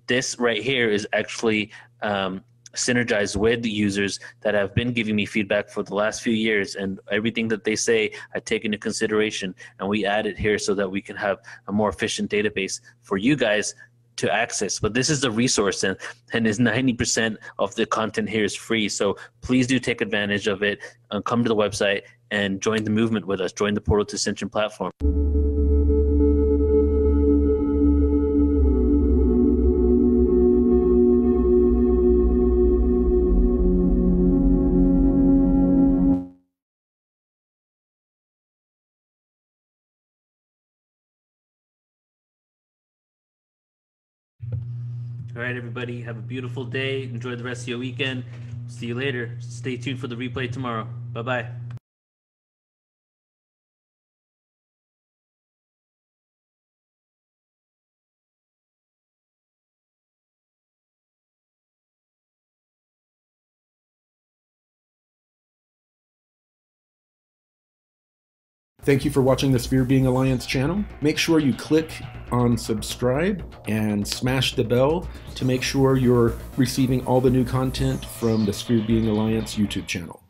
This right here is actually synergized with the users that have been giving me feedback for the last few years, and everything that they say I take into consideration, and we add it here so that we can have a more efficient database for you guys to access. But this is a resource, and is 90% of the content here is free. So please do take advantage of it. Come to the website and join the movement with us. Join the Portal to Ascension platform. All right, everybody, have a beautiful day. Enjoy the rest of your weekend. See you later. Stay tuned for the replay tomorrow. Bye-bye. Thank you for watching the Sphere Being Alliance channel. Make sure you click on subscribe and smash the bell to make sure you're receiving all the new content from the Sphere Being Alliance YouTube channel.